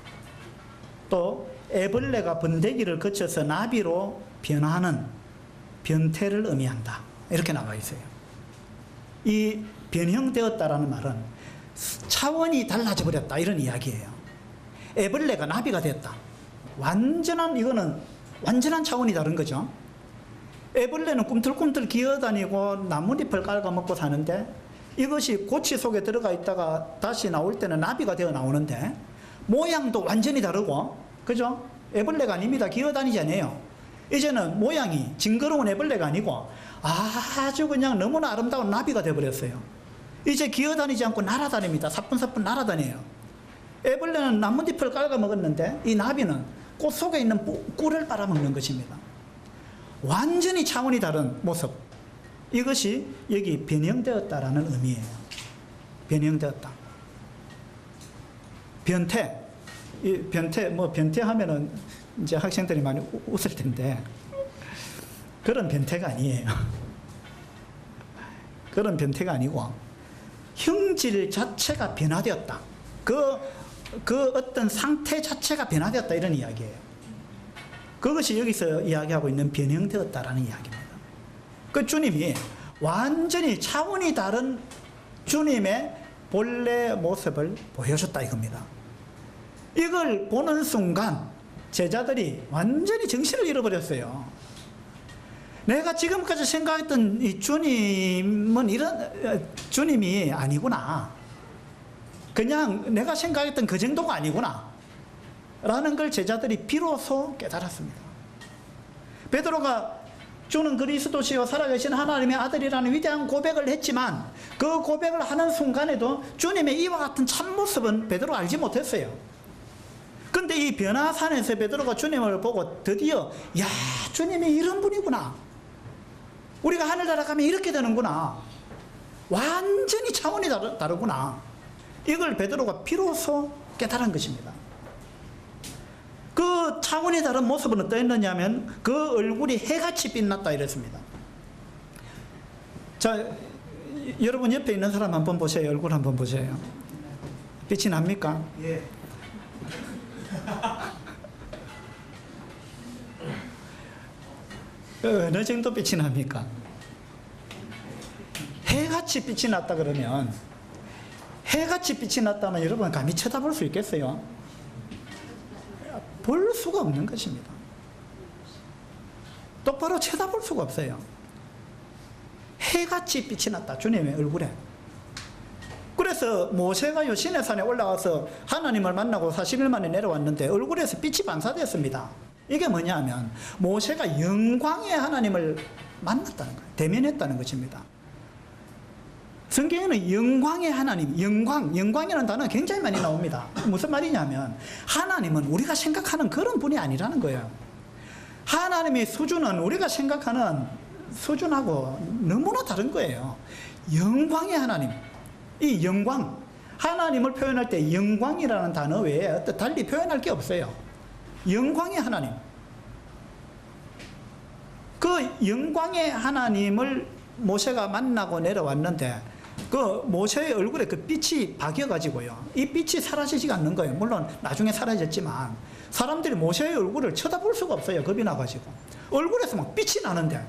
[SPEAKER 1] 또 애벌레가 번데기를 거쳐서 나비로 변화하는 변태를 의미한다. 이렇게 나와 있어요. 이 변형되었다라는 말은 차원이 달라져 버렸다 이런 이야기예요. 애벌레가 나비가 되었다. 이거는 완전한 차원이 다른 거죠. 애벌레는 꿈틀꿈틀 기어다니고 나뭇잎을 깔아먹고 사는데 이것이 고치 속에 들어가 있다가 다시 나올 때는 나비가 되어 나오는데 모양도 완전히 다르고, 그죠? 애벌레가 아닙니다. 기어다니잖아요. 이제는 모양이 징그러운 애벌레가 아니고 아주 그냥 너무나 아름다운 나비가 되어버렸어요. 이제 기어다니지 않고 날아다닙니다. 사뿐사뿐 날아다녀요. 애벌레는 나뭇잎을 깔아먹었는데 이 나비는 꽃 속에 있는 꿀을 빨아먹는 것입니다. 완전히 차원이 다른 모습. 이것이 여기 변형되었다라는 의미예요. 변형되었다. 변태. 이 변태 하면은 이제 학생들이 많이 웃을 텐데, 그런 변태가 아니에요. 그런 변태가 아니고, 형질 자체가 변화되었다. 그 어떤 상태 자체가 변화되었다, 이런 이야기예요. 그것이 여기서 이야기하고 있는 변형되었다라는 이야기입니다. 그 주님이 완전히 차원이 다른 주님의 본래 모습을 보여줬다, 이겁니다. 이걸 보는 순간 제자들이 완전히 정신을 잃어버렸어요. 내가 지금까지 생각했던 이 주님은 이런 주님이 아니구나. 그냥 내가 생각했던 그 정도가 아니구나. 라는 걸 제자들이 비로소 깨달았습니다. 베드로가 주는 그리스도시요 살아계신 하나님의 아들이라는 위대한 고백을 했지만, 그 고백을 하는 순간에도 주님의 이와 같은 참모습은 베드로가 알지 못했어요. 근데 이 변화산에서 베드로가 주님을 보고 드디어, 야, 주님이 이런 분이구나. 우리가 하늘나라 가면 이렇게 되는구나. 완전히 차원이 다르구나. 이걸 베드로가 비로소 깨달은 것입니다. 그 차원이 다른 모습은 어떠했느냐면, 그 얼굴이 해같이 빛났다 이랬습니다. 자, 여러분 옆에 있는 사람 한번 보세요. 얼굴 한번 보세요. 빛이 납니까?
[SPEAKER 2] 예.
[SPEAKER 1] 어느 정도 빛이 납니까? 해같이 빛이 났다 그러면, 해같이 빛이 났다면 여러분 감히 쳐다볼 수 있겠어요? 볼 수가 없는 것입니다. 똑바로 쳐다볼 수가 없어요. 해같이 빛이 났다, 주님의 얼굴에. 그래서 모세가 시내산에 올라와서 하나님을 만나고 40일 만에 내려왔는데 얼굴에서 빛이 반사됐습니다. 이게 뭐냐면 모세가 영광의 하나님을 만났다는 거예요. 대면했다는 것입니다. 성경에는 영광의 하나님, 영광이라는 단어가 굉장히 많이 나옵니다. 무슨 말이냐면 하나님은 우리가 생각하는 그런 분이 아니라는 거예요. 하나님의 수준은 우리가 생각하는 수준하고 너무나 다른 거예요. 영광의 하나님, 이 영광, 하나님을 표현할 때 영광이라는 단어 외에 어떤 달리 표현할 게 없어요. 영광의 하나님. 그 영광의 하나님을 모세가 만나고 내려왔는데, 그 모세의 얼굴에 그 빛이 박여가지고요, 이 빛이 사라지지가 않는 거예요. 물론 나중에 사라졌지만 사람들이 모세의 얼굴을 쳐다볼 수가 없어요. 겁이 나가지고. 얼굴에서 막 빛이 나는데,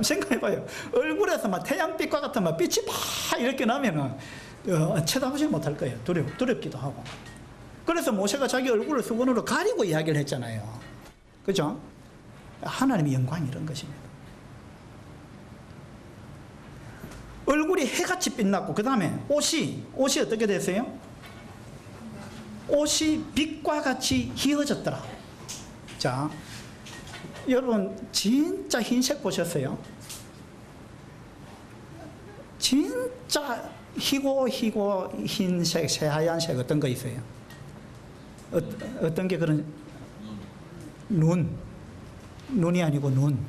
[SPEAKER 1] 생각해봐요. 얼굴에서 막 태양빛과 같은 막 빛이 막 이렇게 나면은 쳐다보지 못할 거예요. 두렵기도 하고. 그래서 모세가 자기 얼굴을 수건으로 가리고 이야기를 했잖아요. 그죠? 하나님의 영광이 이런 것입니다. 얼굴이 해같이 빛났고, 그 다음에 옷이 어떻게 됐어요? 옷이 빛과 같이 희어졌더라. 자, 여러분 진짜 흰색 보셨어요? 진짜 희고 흰색, 새하얀색 어떤 거 있어요? 어떤 게 그런? 눈이 아니고 눈.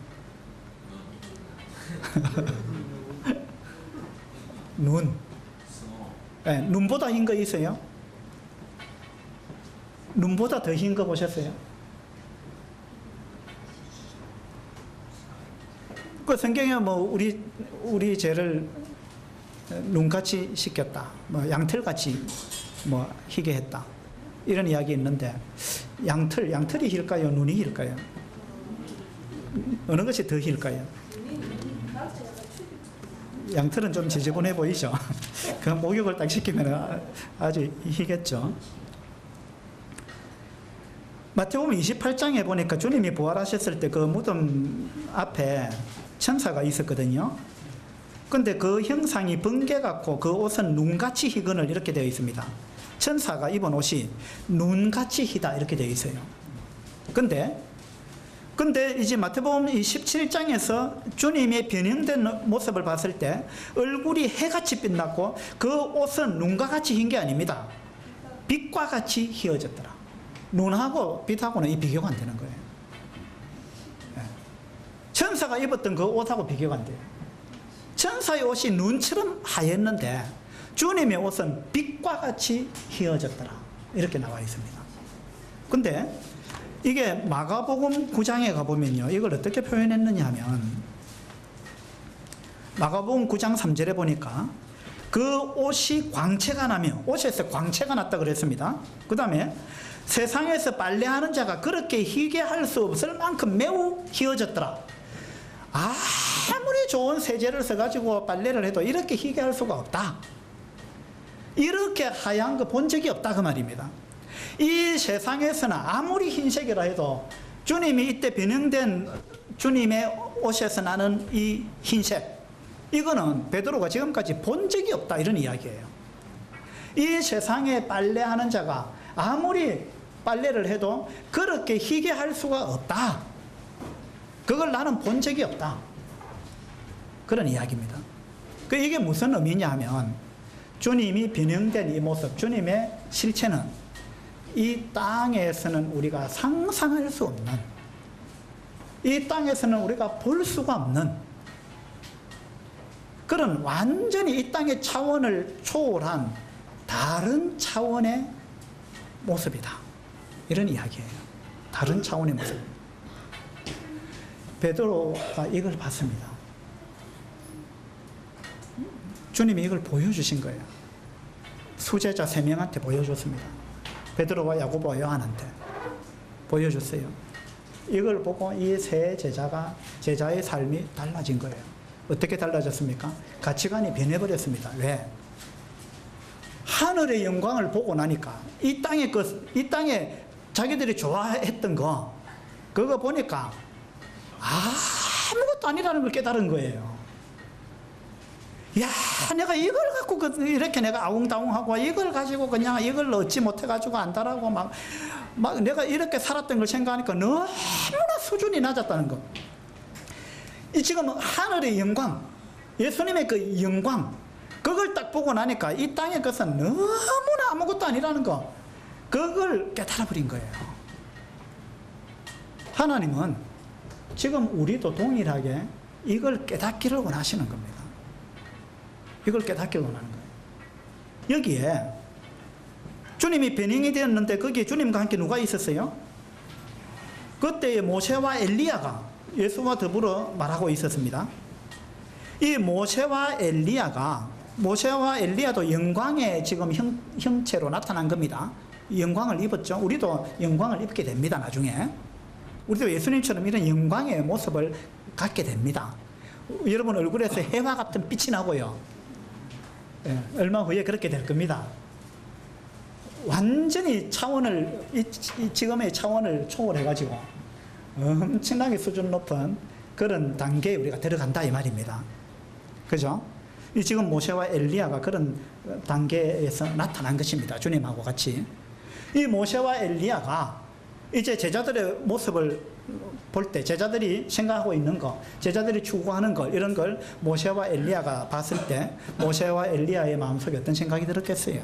[SPEAKER 1] 눈. 네, 눈보다 흰 거 있어요? 눈보다 더 흰 거 보셨어요? 그 성경에 뭐 우리 죄를 눈같이 씻겼다, 뭐 양털같이 뭐 희게 했다, 이런 이야기 있는데, 양털이 힐까요? 눈이 힐까요? 어느 것이 더 힐까요? 양털은 좀 지저분해 보이죠? 그 목욕을 딱 시키면 아주 희겠죠. 마태복음 28장에 보니까 주님이 부활하셨을 때 그 무덤 앞에 천사가 있었거든요. 근데 그 형상이 번개 같고 그 옷은 눈같이 희건을 이렇게 되어 있습니다. 천사가 입은 옷이 눈같이 희다 이렇게 되어 있어요. 근데 이제 마태복음 17장에서 주님의 변형된 모습을 봤을 때 얼굴이 해같이 빛났고 그 옷은 눈과 같이 흰 게 아닙니다. 빛과 같이 희어졌더라. 눈하고 빛하고는 이 비교가 안 되는 거예요. 천사가 입었던 그 옷하고 비교가 안 돼요. 천사의 옷이 눈처럼 하였는데 주님의 옷은 빛과 같이 희어졌더라. 이렇게 나와 있습니다. 근데 이게 마가복음 9장에 가보면요, 이걸 어떻게 표현했느냐 하면, 마가복음 9장 3절에 보니까 그 옷이 광채가 나며, 옷에서 광채가 났다 그랬습니다. 그 다음에 세상에서 빨래하는 자가 그렇게 희게 할 수 없을 만큼 매우 희어졌더라. 아무리 좋은 세제를 써가지고 빨래를 해도 이렇게 희게 할 수가 없다. 이렇게 하얀 거 본 적이 없다 그 말입니다. 이 세상에서는 아무리 흰색이라 해도 주님이 이때 변형된 주님의 옷에서 나는 이 흰색, 이거는 베드로가 지금까지 본 적이 없다 이런 이야기예요. 이 세상에 빨래하는 자가 아무리 빨래를 해도 그렇게 희게 할 수가 없다. 그걸 나는 본 적이 없다. 그런 이야기입니다. 이게 무슨 의미냐 하면, 주님이 변형된 이 모습, 주님의 실체는 이 땅에서는 우리가 상상할 수 없는, 이 땅에서는 우리가 볼 수가 없는 그런 완전히 이 땅의 차원을 초월한 다른 차원의 모습이다. 이런 이야기예요. 다른 차원의 모습. 베드로가 이걸 봤습니다. 주님이 이걸 보여주신 거예요. 수제자 3명한테 보여줬습니다. 베드로와 야고보와 요한한테 보여줬어요. 이걸 보고 이 세 제자의 삶이 달라진 거예요. 어떻게 달라졌습니까? 가치관이 변해버렸습니다. 왜? 하늘의 영광을 보고 나니까 이 땅에 자기들이 좋아했던 거, 그거 보니까 아무것도 아니라는 걸 깨달은 거예요. 야, 내가 이걸 갖고 이렇게 내가 아웅다웅하고 이걸 가지고 그냥 이걸 얻지 못해가지고 안다라고 막 내가 이렇게 살았던 걸 생각하니까 너무나 수준이 낮았다는 거. 이 지금 하늘의 영광, 예수님의 그 영광, 그걸 딱 보고 나니까 이 땅의 것은 너무나 아무것도 아니라는 거, 그걸 깨달아 버린 거예요. 하나님은 지금 우리도 동일하게 이걸 깨닫기를 원하시는 겁니다. 이걸 깨닫기를 원하는 거예요. 여기에 주님이 변형이 되었는데 거기에 주님과 함께 누가 있었어요? 그때의 모세와 엘리야가 예수와 더불어 말하고 있었습니다. 이 모세와 엘리야도 영광의 지금 형체로 나타난 겁니다. 영광을 입었죠. 우리도 영광을 입게 됩니다. 나중에 우리도 예수님처럼 이런 영광의 모습을 갖게 됩니다. 여러분 얼굴에서 해와 같은 빛이 나고요. 얼마 후에 그렇게 될 겁니다. 완전히 차원을, 지금의 차원을 초월해가지고 엄청나게 수준 높은 그런 단계에 우리가 들어간다 이 말입니다. 그죠? 이 지금 모세와 엘리야가 그런 단계에서 나타난 것입니다. 주님하고 같이. 이 모세와 엘리야가 이제 제자들의 모습을 볼 때, 제자들이 생각하고 있는 거, 제자들이 추구하는 것, 이런 걸 모세와 엘리야가 봤을 때 모세와 엘리야의 마음속에 어떤 생각이 들었겠어요?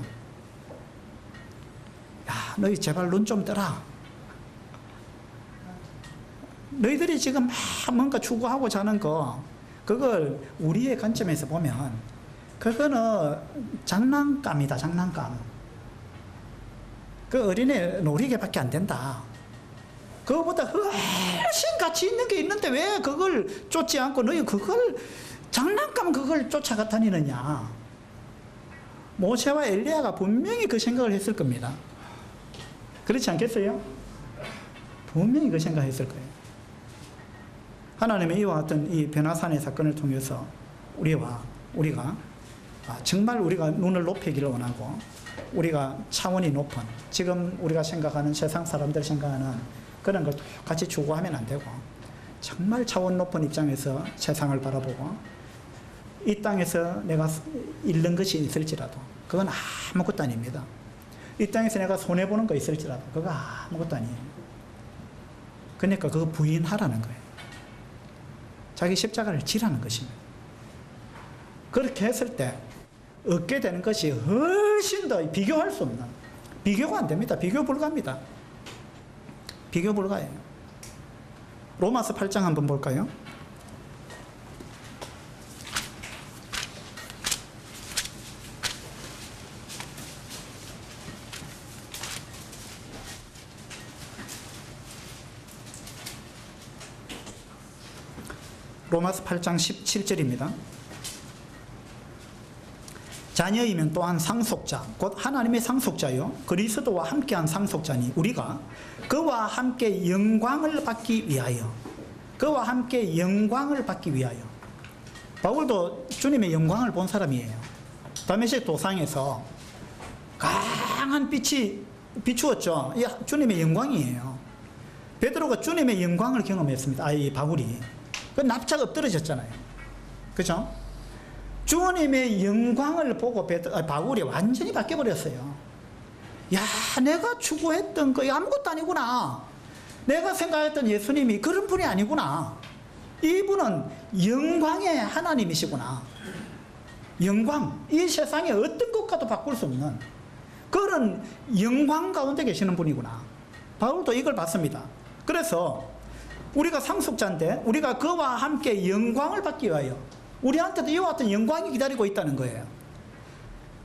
[SPEAKER 1] 야, 너희 제발 눈 좀 떠라. 너희들이 지금 막 뭔가 추구하고자 하는 거, 그걸 우리의 관점에서 보면 그거는 장난감이다, 장난감. 그 어린애 놀이개밖에 안 된다. 그거보다 훨씬 가치 있는 게 있는데 왜 그걸 쫓지 않고 너희 그걸 장난감 그걸 쫓아가 다니느냐. 모세와 엘리야가 분명히 그 생각을 했을 겁니다. 그렇지 않겠어요? 분명히 그 생각을 했을 거예요. 하나님의 이와 같은 이 변화산의 사건을 통해서 우리가 정말 우리가 눈을 높이기를 원하고, 우리가 차원이 높은, 지금 우리가 생각하는 세상 사람들 생각하는 그런 걸 같이 추구하면 안 되고, 정말 차원 높은 입장에서 세상을 바라보고, 이 땅에서 내가 잃는 것이 있을지라도 그건 아무것도 아닙니다. 이 땅에서 내가 손해보는 거 있을지라도 그거 아무것도 아니에요. 그러니까 그거 부인하라는 거예요. 자기 십자가를 지라는 것입니다. 그렇게 했을 때 얻게 되는 것이 훨씬 더 비교할 수 없는, 비교가 안 됩니다. 비교 불가입니다. 비교 불가예요. 로마서 8장 한번 볼까요? 로마서 8장 17절입니다. 자녀이면 또한 상속자, 곧 하나님의 상속자요 그리스도와 함께한 상속자니 우리가 그와 함께 영광을 받기 위하여, 그와 함께 영광을 받기 위하여. 바울도 주님의 영광을 본 사람이에요. 다메섹 도상에서 강한 빛이 비추었죠. 이 주님의 영광이에요. 베드로가 주님의 영광을 경험했습니다. 이 바울이. 그 납작 엎드러졌잖아요. 그죠? 주님의 영광을 보고 바울이 완전히 바뀌어버렸어요. 야, 내가 추구했던 거 아무것도 아니구나. 내가 생각했던 예수님이 그런 분이 아니구나. 이분은 영광의 하나님이시구나. 영광, 이 세상에 어떤 것과도 바꿀 수 없는 그런 영광 가운데 계시는 분이구나. 바울도 이걸 봤습니다. 그래서 우리가 상속자인데 우리가 그와 함께 영광을 받기 위하여, 우리한테도 이와 같은 영광이 기다리고 있다는 거예요.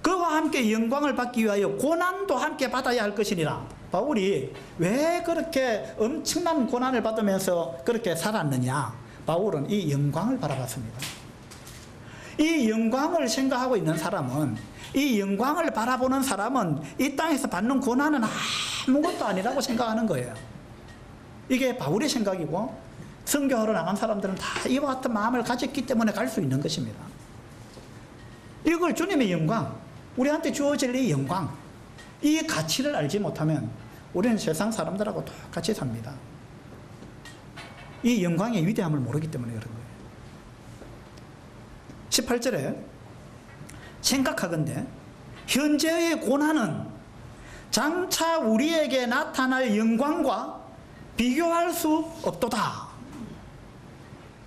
[SPEAKER 1] 그와 함께 영광을 받기 위하여 고난도 함께 받아야 할 것이니라. 바울이 왜 그렇게 엄청난 고난을 받으면서 그렇게 살았느냐? 바울은 이 영광을 바라봤습니다. 이 영광을 생각하고 있는 사람은, 이 영광을 바라보는 사람은 이 땅에서 받는 고난은 아무것도 아니라고 생각하는 거예요. 이게 바울의 생각이고 선교하러 나간 사람들은 다 이와 같은 마음을 가졌기 때문에 갈 수 있는 것입니다. 이걸 주님의 영광, 우리한테 주어질 이 영광, 이 가치를 알지 못하면 우리는 세상 사람들하고 똑같이 삽니다. 이 영광의 위대함을 모르기 때문에 그런 거예요. 18절에 생각하건대 현재의 고난은 장차 우리에게 나타날 영광과 비교할 수 없도다.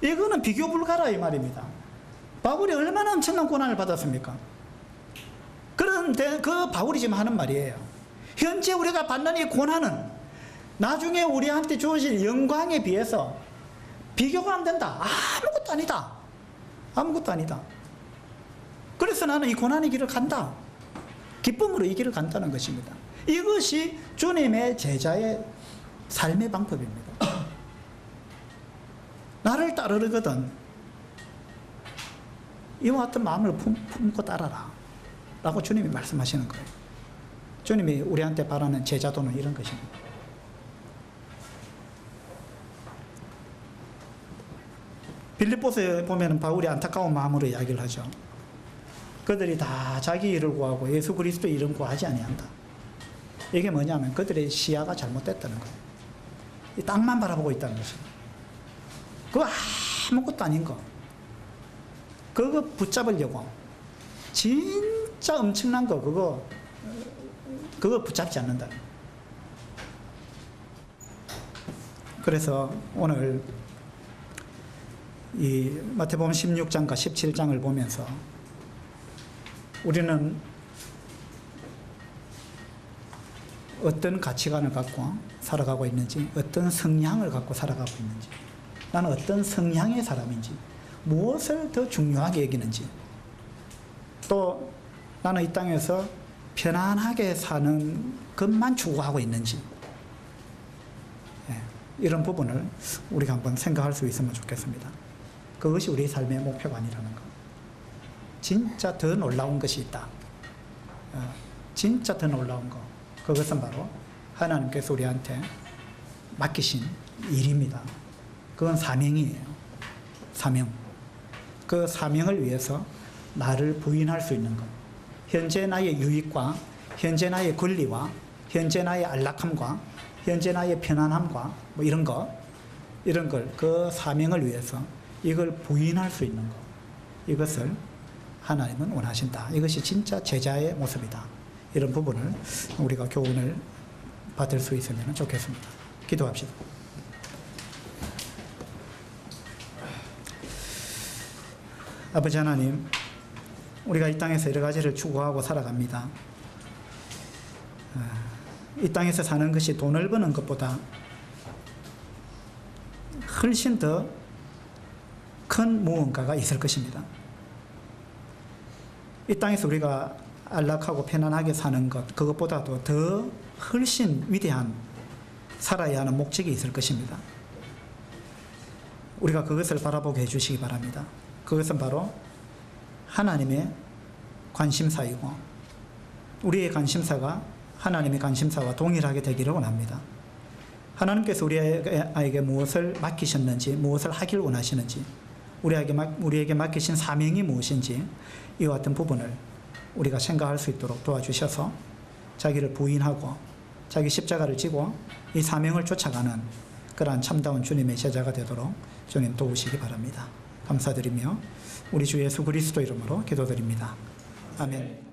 [SPEAKER 1] 이거는 비교 불가라 이 말입니다. 바울이 얼마나 엄청난 고난을 받았습니까? 그런데 그 바울이 지금 하는 말이에요. 현재 우리가 받는 이 고난은 나중에 우리한테 주어질 영광에 비해서 비교가 안 된다. 아무것도 아니다. 아무것도 아니다. 그래서 나는 이 고난의 길을 간다. 기쁨으로 이 길을 간다는 것입니다. 이것이 주님의 제자의 삶의 방법입니다. 나를 따르거든 이와 같은 마음을 품고 따라라 라고 주님이 말씀하시는 거예요. 주님이 우리한테 바라는 제자도는 이런 것입니다. 빌립보서에 보면 바울이 안타까운 마음으로 이야기를 하죠. 그들이 다 자기 일을 구하고 예수 그리스도 이름 구하지 아니한다. 이게 뭐냐면 그들의 시야가 잘못됐다는 거예요. 이 땅만 바라보고 있다는 것입니다. 그거 아무것도 아닌 거. 그거 붙잡으려고 진짜 엄청난 거 그거 붙잡지 않는다. 그래서 오늘 이 마태복음 16장과 17장을 보면서 우리는 어떤 가치관을 갖고 살아가고 있는지, 어떤 성향을 갖고 살아가고 있는지, 나는 어떤 성향의 사람인지, 무엇을 더 중요하게 여기는지, 또 나는 이 땅에서 편안하게 사는 것만 추구하고 있는지, 이런 부분을 우리가 한번 생각할 수 있으면 좋겠습니다. 그것이 우리 삶의 목표가 아니라는 것. 진짜 더 놀라운 것이 있다. 진짜 더 놀라운 것. 그것은 바로 하나님께서 우리한테 맡기신 일입니다. 그건 사명이에요. 사명. 그 사명을 위해서 나를 부인할 수 있는 것. 현재 나의 유익과 현재 나의 권리와 현재 나의 안락함과 현재 나의 편안함과 뭐 이런 걸 그 사명을 위해서 이걸 부인할 수 있는 것. 이것을 하나님은 원하신다. 이것이 진짜 제자의 모습이다. 이런 부분을 우리가 교훈을 받을 수 있으면 좋겠습니다. 기도합시다. 아버지 하나님, 우리가 이 땅에서 여러 가지를 추구하고 살아갑니다. 이 땅에서 사는 것이 돈을 버는 것보다 훨씬 더 큰 무언가가 있을 것입니다. 이 땅에서 우리가 안락하고 편안하게 사는 것, 그것보다도 더 훨씬 위대한 살아야 하는 목적이 있을 것입니다. 우리가 그것을 바라보게 해주시기 바랍니다. 그것은 바로 하나님의 관심사이고 우리의 관심사가 하나님의 관심사와 동일하게 되기를 원합니다. 하나님께서 우리에게 무엇을 맡기셨는지, 무엇을 하길 원하시는지, 우리에게 맡기신 사명이 무엇인지 이와 같은 부분을 우리가 생각할 수 있도록 도와주셔서 자기를 부인하고 자기 십자가를 지고 이 사명을 쫓아가는 그러한 참다운 주님의 제자가 되도록 주님 도우시기 바랍니다. 감사드리며 우리 주 예수 그리스도 이름으로 기도드립니다. 아멘.